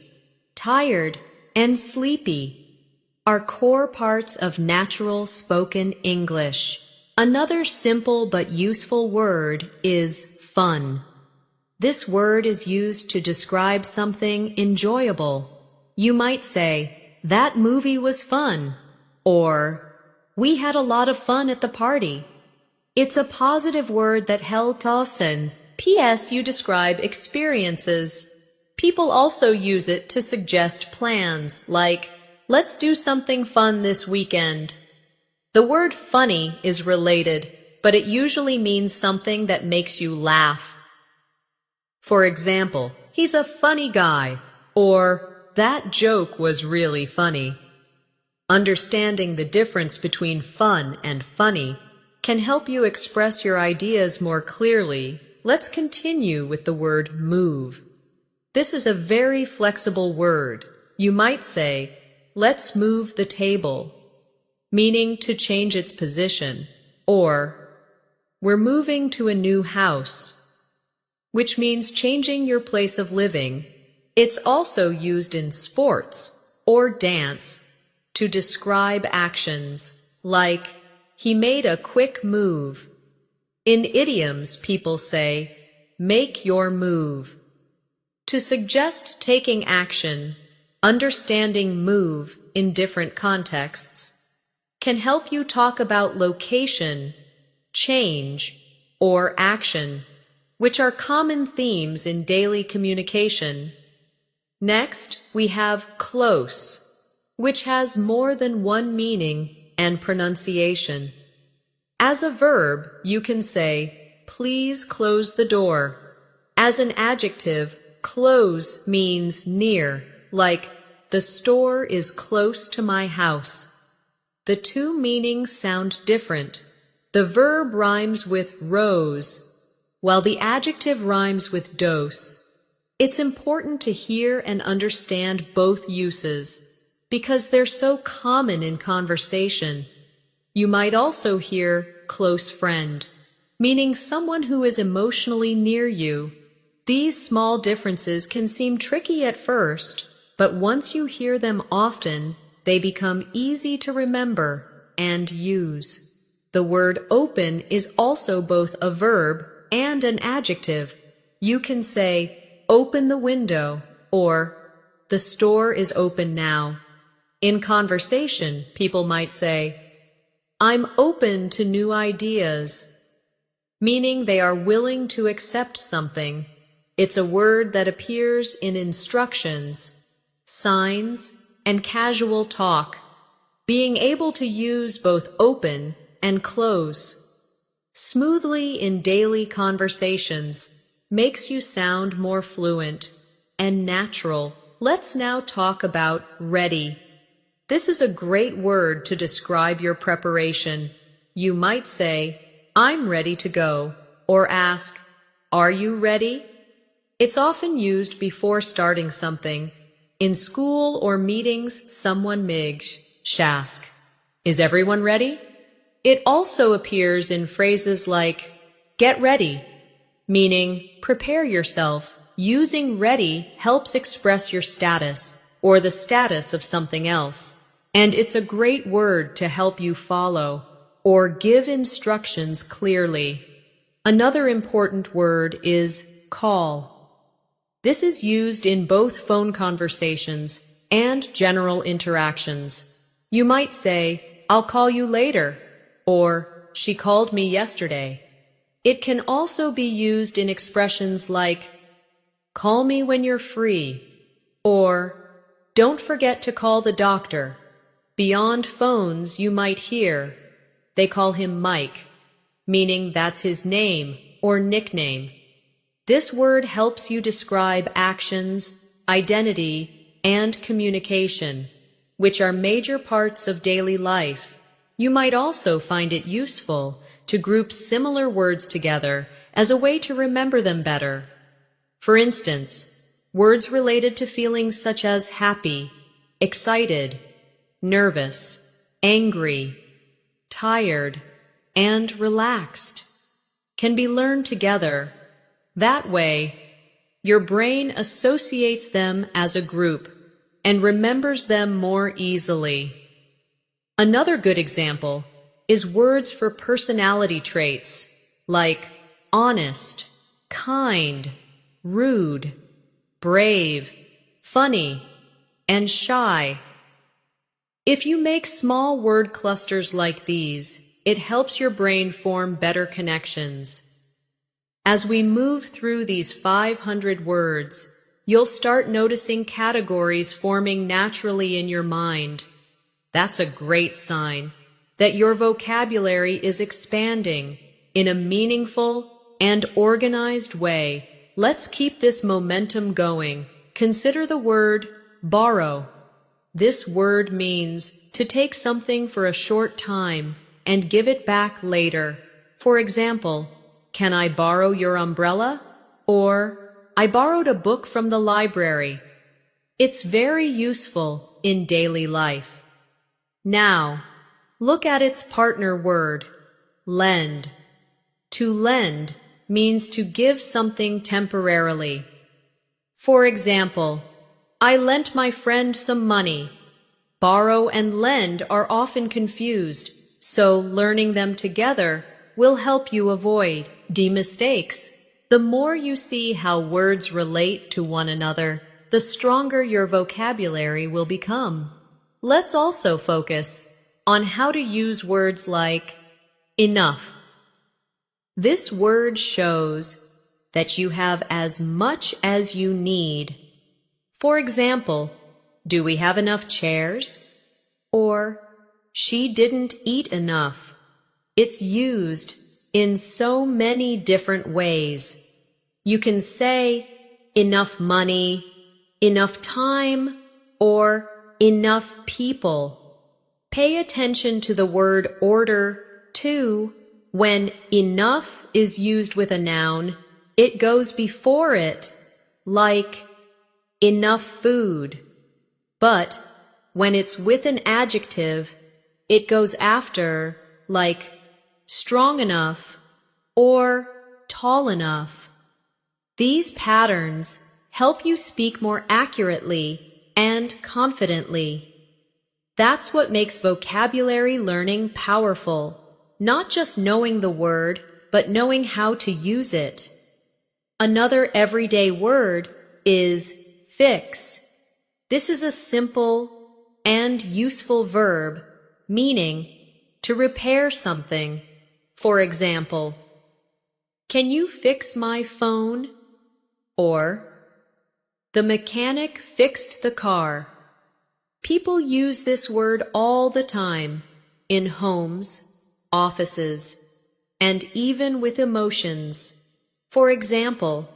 tired, and sleepy are core parts of natural spoken English. Another simple but useful word is fun. This word is used to describe something enjoyable. You might say, "That movie was fun," or "We had a lot of fun at the party." It's a positive word that helps us and P.S. You describe experiences. People also use it to suggest plans, like, "Let's do something fun this weekend." The word funny is related, but it usually means something that makes you laugh. For example, "He's a funny guy," or "That joke was really funny." Understanding the difference between fun and funny can help you express your ideas more clearly. Let's continue with the word move. This is a very flexible word. You might say, "Let's move the table," meaning to change its position, or "We're moving to a new house," which means changing your place of living. It's also used in sports or dance to describe actions, like, "He made a quick move." In idioms, people say, "Make your move," to suggest taking action, understanding move in different contexts. can help you talk about location, change, or action, which are common themes in daily communication. Next, we have close, which has more than one meaning and pronunciation. As a verb, you can say, "Please close the door." As an adjective, close means near, like, "The store is close to my house." The two meanings sound different. The verb rhymes with rose, while the adjective rhymes with dose. It's important to hear and understand both uses, because they're so common in conversation. You might also hear close friend, meaning someone who is emotionally near you. These small differences can seem tricky at first, but once you hear them often, they become easy to remember and use. The word open is also both a verb and an adjective. You can say, "Open the window," or "The store is open now." In conversation, people might say, "I'm open to new ideas," meaning they are willing to accept something. It's a word that appears in instructions, signs, and casual talk, being able to use both open and close smoothly in daily conversations makes you sound more fluent and natural. Let's now talk about ready. This is a great word to describe your preparation. You might say, "I'm ready to go," or ask, "Are you ready?" It's often used before starting something. In school or meetings, someone may ask, "Is everyone ready?" It also appears in phrases like, "Get ready," meaning prepare yourself. Using ready helps express your status or the status of something else. And it's a great word to help you follow or give instructions clearly. Another important word is call. This is used in both phone conversations and general interactions. You might say, "I'll call you later," or "She called me yesterday." It can also be used in expressions like, "Call me when you're free," or "Don't forget to call the doctor." Beyond phones, you might hear, "They call him Mike," meaning that's his name or nickname. This word helps you describe actions, identity, and communication, which are major parts of daily life. You might also find it useful to group similar words together as a way to remember them better. For instance, words related to feelings such as happy, excited, nervous, angry, tired, and relaxed can be learned together. That way, your brain associates them as a group and remembers them more easily. Another good example is words for personality traits like honest, kind, rude, brave, funny, and shy. If you make small word clusters like these, it helps your brain form better connections. As we move through these 500 words, you'll start noticing categories forming naturally in your mind. That's a great sign that your vocabulary is expanding in a meaningful and organized way. Let's keep this momentum going. Consider the word borrow. This word means to take something for a short time and give it back later. For example, "Can I borrow your umbrella?" Or, "I borrowed a book from the library." It's very useful in daily life. Now, look at its partner word, lend. To lend means to give something temporarily. For example, "I lent my friend some money." Borrow and lend are often confused, so learning them together will help you avoid mistakes. The more you see how words relate to one another, the stronger your vocabulary will become. Let's also focus on how to use words like enough. This word shows that you have as much as you need. For example, do we have enough chairs? Or, she didn't eat enough. It's used in so many different ways. You can say enough money, enough time, or enough people. Pay attention to the word order, too. When enough is used with a noun, it goes before it, like enough food. But when it's with an adjective, it goes after, like strong enough or tall enough. These patterns help you speak more accurately and confidently. That's what makes vocabulary learning powerful, not just knowing the word, but knowing how to use it. Another everyday word is fix. This is a simple and useful verb, meaning to repair something. For example, can you fix my phone? Or, the mechanic fixed the car. People use this word all the time, in homes, offices, and even with emotions. For example,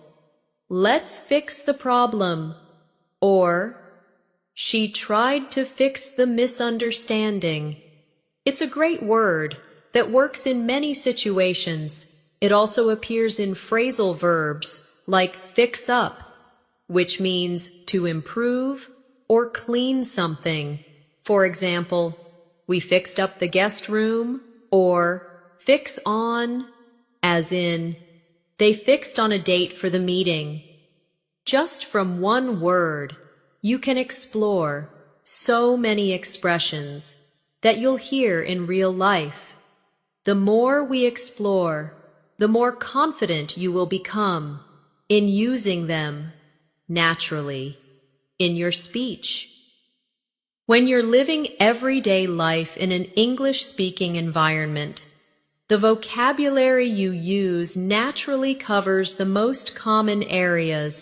let's fix the problem. Or, she tried to fix the misunderstanding. It's a great word that works in many situations. It also appears in phrasal verbs like fix up, which means to improve or clean something. For example, we fixed up the guest room, or fix on, as in, they fixed on a date for the meeting. Just from one word, you can explore so many expressions that you'll hear in real life. The more we explore, the more confident you will become in using them naturally in your speech. When you're living everyday life in an English-speaking environment, the vocabulary you use naturally covers the most common areas.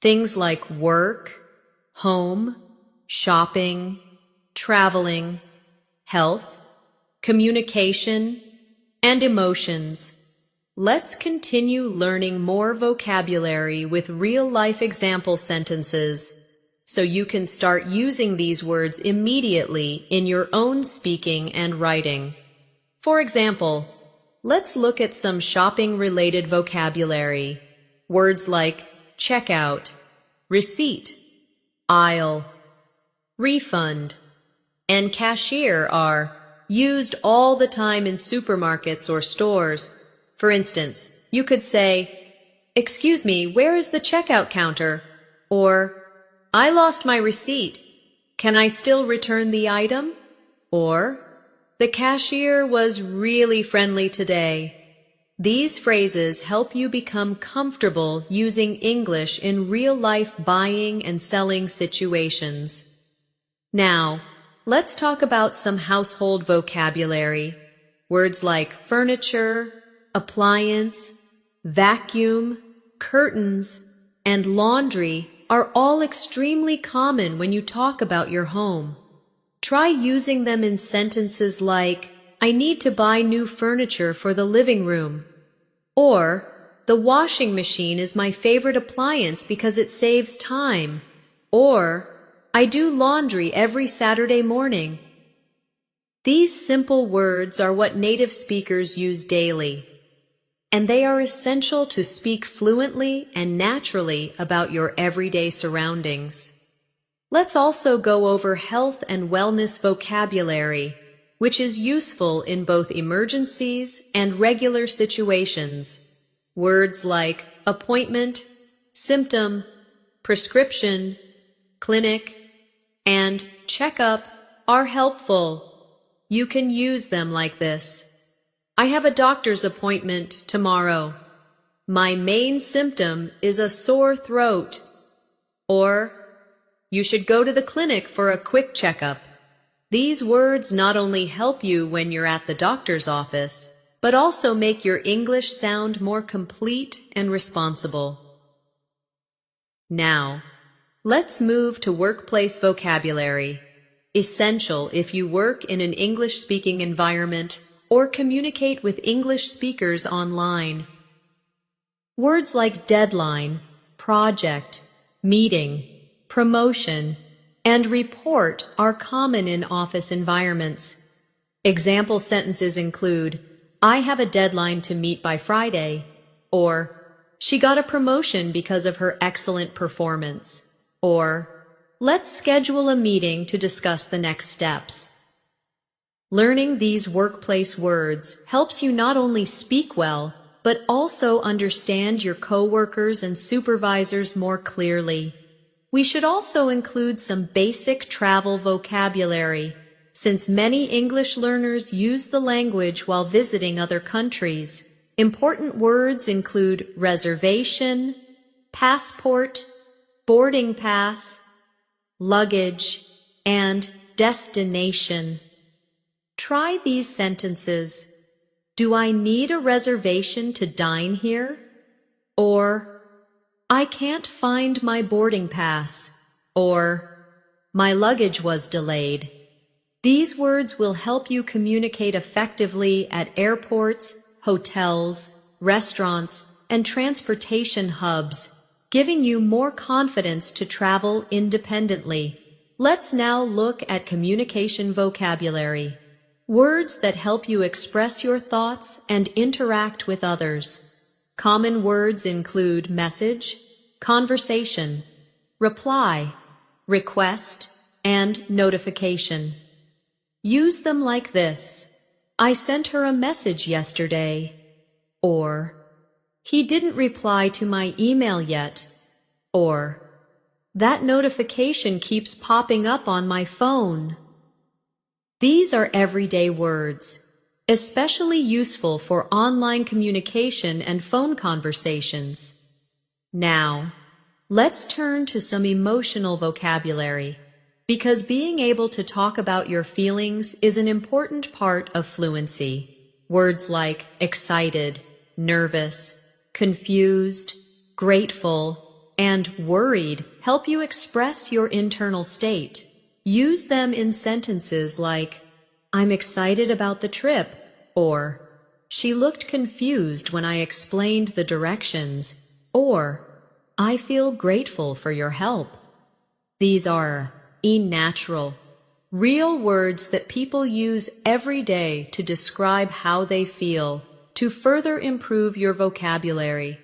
Things like work, home, shopping, traveling, health, communication, and emotions. Let's continue learning more vocabulary with real-life example sentences so you can start using these words immediately in your own speaking and writing. For example, let's look at some shopping-related vocabulary. Words like checkout, receipt, aisle, refund, and cashier are used all the time in supermarkets or stores. For instance, you could say, "Excuse me, where is the checkout counter?" Or, "I lost my receipt. Can I still return the item?" Or, "The cashier was really friendly today." These phrases help you become comfortable using English in real-life buying and selling situations. Now, let's talk about some household vocabulary. Words like furniture, appliance, vacuum, curtains, and laundry are all extremely common when you talk about your home. Try using them in sentences like, "I need to buy new furniture for the living room," or, "The washing machine is my favorite appliance because it saves time," or, "I do laundry every Saturday morning." These simple words are what native speakers use daily, and they are essential to speak fluently and naturally about your everyday surroundings. Let's also go over health and wellness vocabulary, which is useful in both emergencies and regular situations. Words like appointment, symptom, prescription, clinic, and checkup are helpful. You can use them like this. "I have a doctor's appointment tomorrow. My main symptom is a sore throat." Or, "You should go to the clinic for a quick checkup." These words not only help you when you're at the doctor's office, but also make your English sound more complete and responsible. Now, let's move to workplace vocabulary, essential if you work in an English-speaking environment or communicate with English speakers online. Words like deadline, project, meeting, promotion, and report are common in office environments. Example sentences include, I have a deadline to meet by Friday, or she got a promotion because of her excellent performance, or let's schedule a meeting to discuss the next steps. Learning these workplace words helps you not only speak well, but also understand your coworkers and supervisors more clearly. We should also include some basic travel vocabulary, since many English learners use the language while visiting other countries. Important words include reservation, passport, boarding pass, luggage, and destination. Try these sentences. Do I need a reservation to dine here? Or, I can't find my boarding pass. Or, my luggage was delayed. These words will help you communicate effectively at airports, hotels, restaurants, and transportation hubs, giving you more confidence to travel independently. Let's now look at communication vocabulary. Words that help you express your thoughts and interact with others. Common words include message, conversation, reply, request, and notification. Use them like this. I sent her a message yesterday. Or, he didn't reply to my email yet. Or, that notification keeps popping up on my phone. These are everyday words, especially useful for online communication and phone conversations. Now, let's turn to some emotional vocabulary, because being able to talk about your feelings is an important part of fluency. Words like excited, nervous, confused, grateful, and worried help you express your internal state. Use them in sentences like, I'm excited about the trip, or she looked confused when I explained the directions, or I feel grateful for your help. These are natural, real words that people use every day to describe how they feel. To further improve your vocabulary,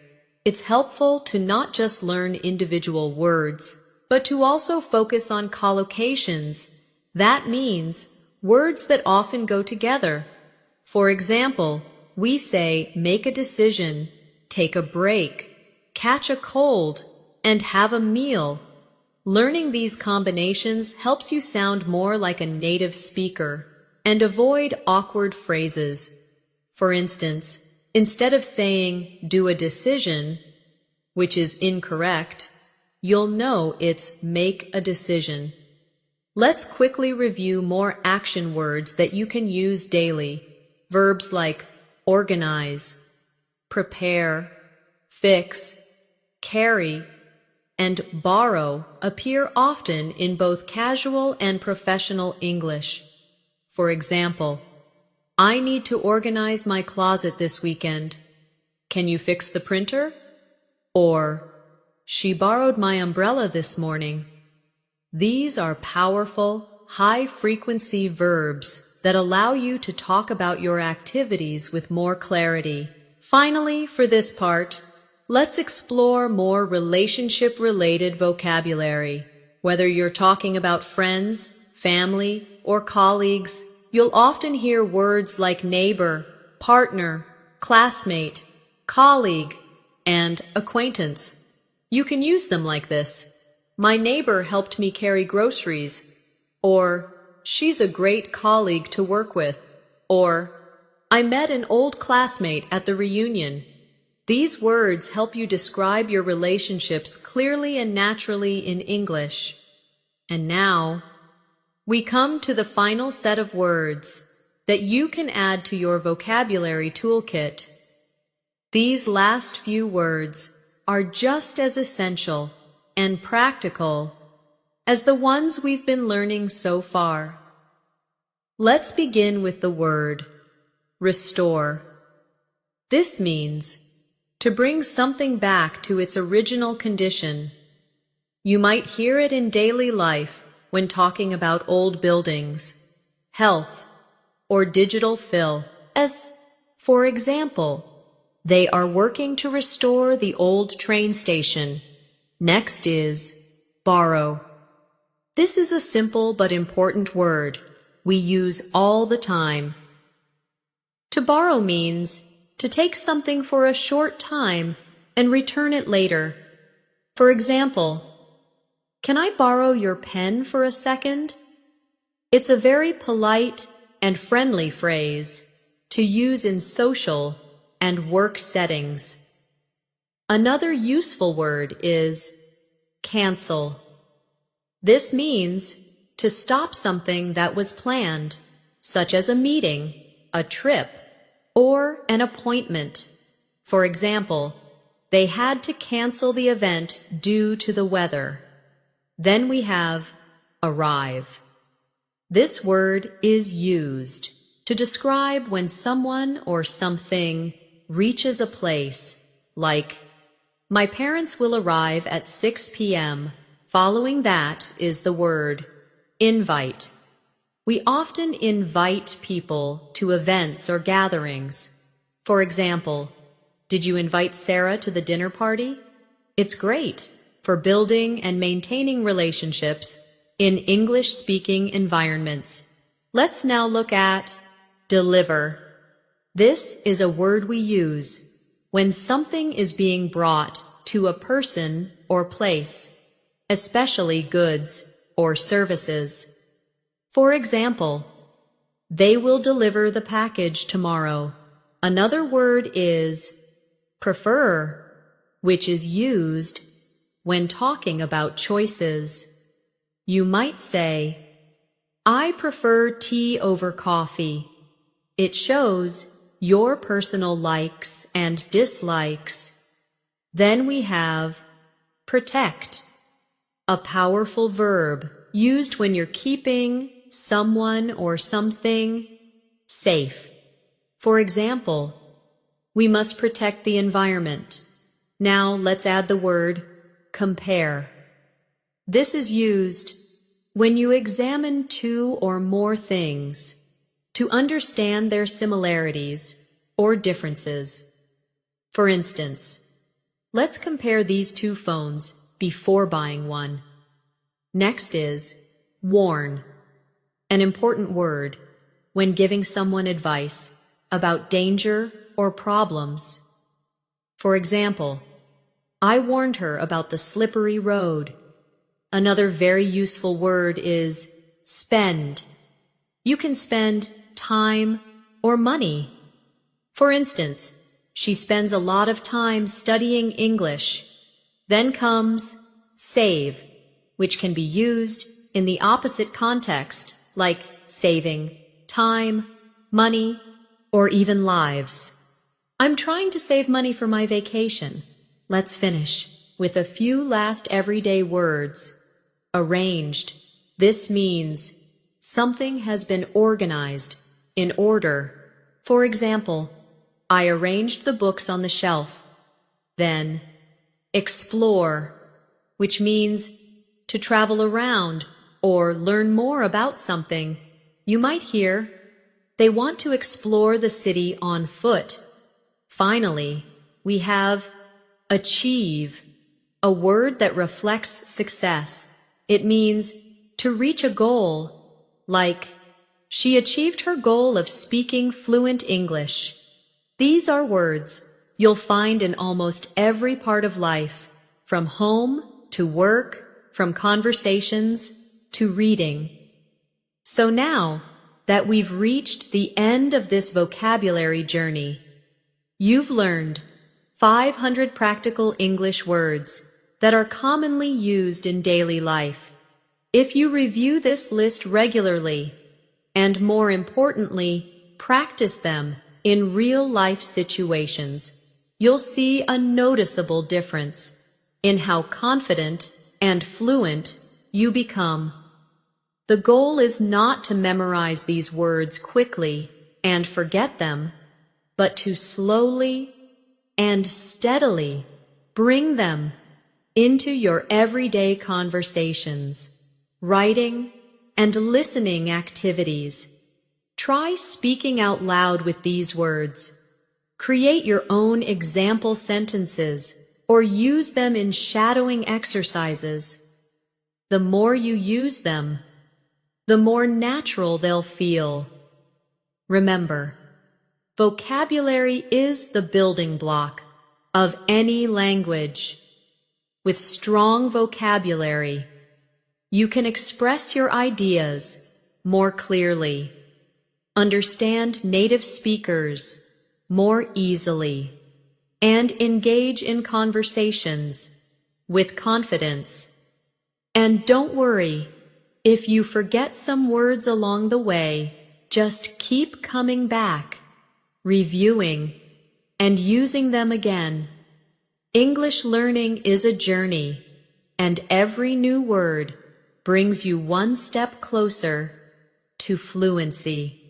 it's helpful to not just learn individual words, but to also focus on collocations. That means words that often go together. For example, we say make a decision, take a break, catch a cold, and have a meal. Learning these combinations helps you sound more like a native speaker and avoid awkward phrases. For instance, instead of saying do a decision, which is incorrect, you'll know it's make a decision. Let's quickly review more action words that you can use daily. Verbs like organize, prepare, fix, carry, and borrow appear often in both casual and professional English. For example, I need to organize my closet this weekend. Can you fix the printer? Or, she borrowed my umbrella this morning. These are powerful, high-frequency verbs that allow you to talk about your activities with more clarity. Finally, for this part, let's explore more relationship-related vocabulary. Whether you're talking about friends, family, or colleagues, you'll often hear words like neighbor, partner, classmate, colleague, and acquaintance. You can use them like this. My neighbor helped me carry groceries. Or, she's a great colleague to work with. Or, I met an old classmate at the reunion. These words help you describe your relationships clearly and naturally in English. And now, we come to the final set of words that you can add to your vocabulary toolkit. These last few words are just as essential and practical as the ones we've been learning so far. Let's begin with the word restore. This means to bring something back to its original condition. You might hear it in daily life when talking about old buildings, health, or digital fill, as, for example, they are working to restore the old train station. Next is borrow. This is a simple but important word we use all the time. To borrow means to take something for a short time and return it later. For example, can I borrow your pen for a second? It's a very polite and friendly phrase to use in social and work settings. Another useful word is cancel. This means to stop something that was planned, such as a meeting, a trip, or an appointment. For example, they had to cancel the event due to the weather. Then we have arrive. This word is used to describe when someone or something reaches a place, like, my parents will arrive at 6 p.m. Following that is the word invite. We often invite people to events or gatherings. For example, did you invite Sarah to the dinner party? It's great for building and maintaining relationships in English-speaking environments. Let's now look at deliver. This is a word we use when something is being brought to a person or place, especially goods or services. For example, they will deliver the package tomorrow. Another word is prefer, which is used when talking about choices. You might say, I prefer tea over coffee. It shows your personal likes and dislikes. Then we have protect, a powerful verb used when you're keeping someone or something safe. For example, we must protect the environment. Now let's add the word compare. This is used when you examine two or more things to understand their similarities or differences. For instance, let's compare these two phones before buying one. Next is warn, an important word when giving someone advice about danger or problems. For example, I warned her about the slippery road. Another very useful word is spend. You can spend time or money. For instance, she spends a lot of time studying English. Then comes save, which can be used in the opposite context, like saving time, money, or even lives. I'm trying to save money for my vacation. Let's finish with a few last everyday words. Arranged. This means something has been organized, in order. For example, I arranged the books on the shelf. Then, explore, which means to travel around or learn more about something. You might hear, they want to explore the city on foot. Finally, we have achieve, a word that reflects success. It means to reach a goal, like, she achieved her goal of speaking fluent English. These are words you'll find in almost every part of life, from home to work, from conversations to reading. So now that we've reached the end of this vocabulary journey, you've learned 500 practical English words that are commonly used in daily life. If you review this list regularly, and more importantly, practice them in real-life situations, you'll see a noticeable difference in how confident and fluent you become. The goal is not to memorize these words quickly and forget them, but to slowly and steadily bring them into your everyday conversations, writing, and listening activities. Try speaking out loud with these words. Create your own example sentences or use them in shadowing exercises. The more you use them, the more natural they'll feel. Remember, vocabulary is the building block of any language. With strong vocabulary, you can express your ideas more clearly, understand native speakers more easily, and engage in conversations with confidence. And don't worry, if you forget some words along the way, just keep coming back, reviewing, and using them again. English learning is a journey, and every new word brings you one step closer to fluency.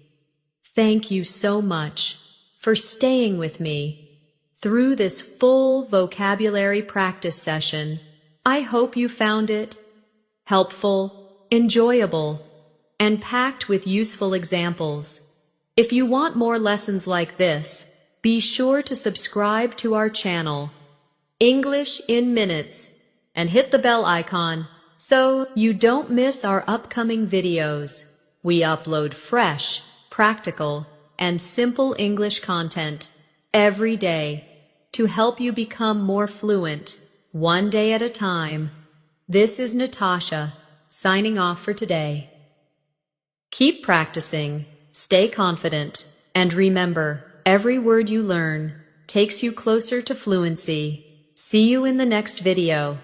Thank you so much for staying with me through this full vocabulary practice session. I hope you found it helpful, enjoyable, and packed with useful examples. If you want more lessons like this, be sure to subscribe to our channel, English in Minutes, and hit the bell icon so you don't miss our upcoming videos. We upload fresh, practical, and simple English content every day to help you become more fluent, one day at a time. This is Natasha, signing off for today. Keep practicing, stay confident, and remember, every word you learn takes you closer to fluency. See you in the next video.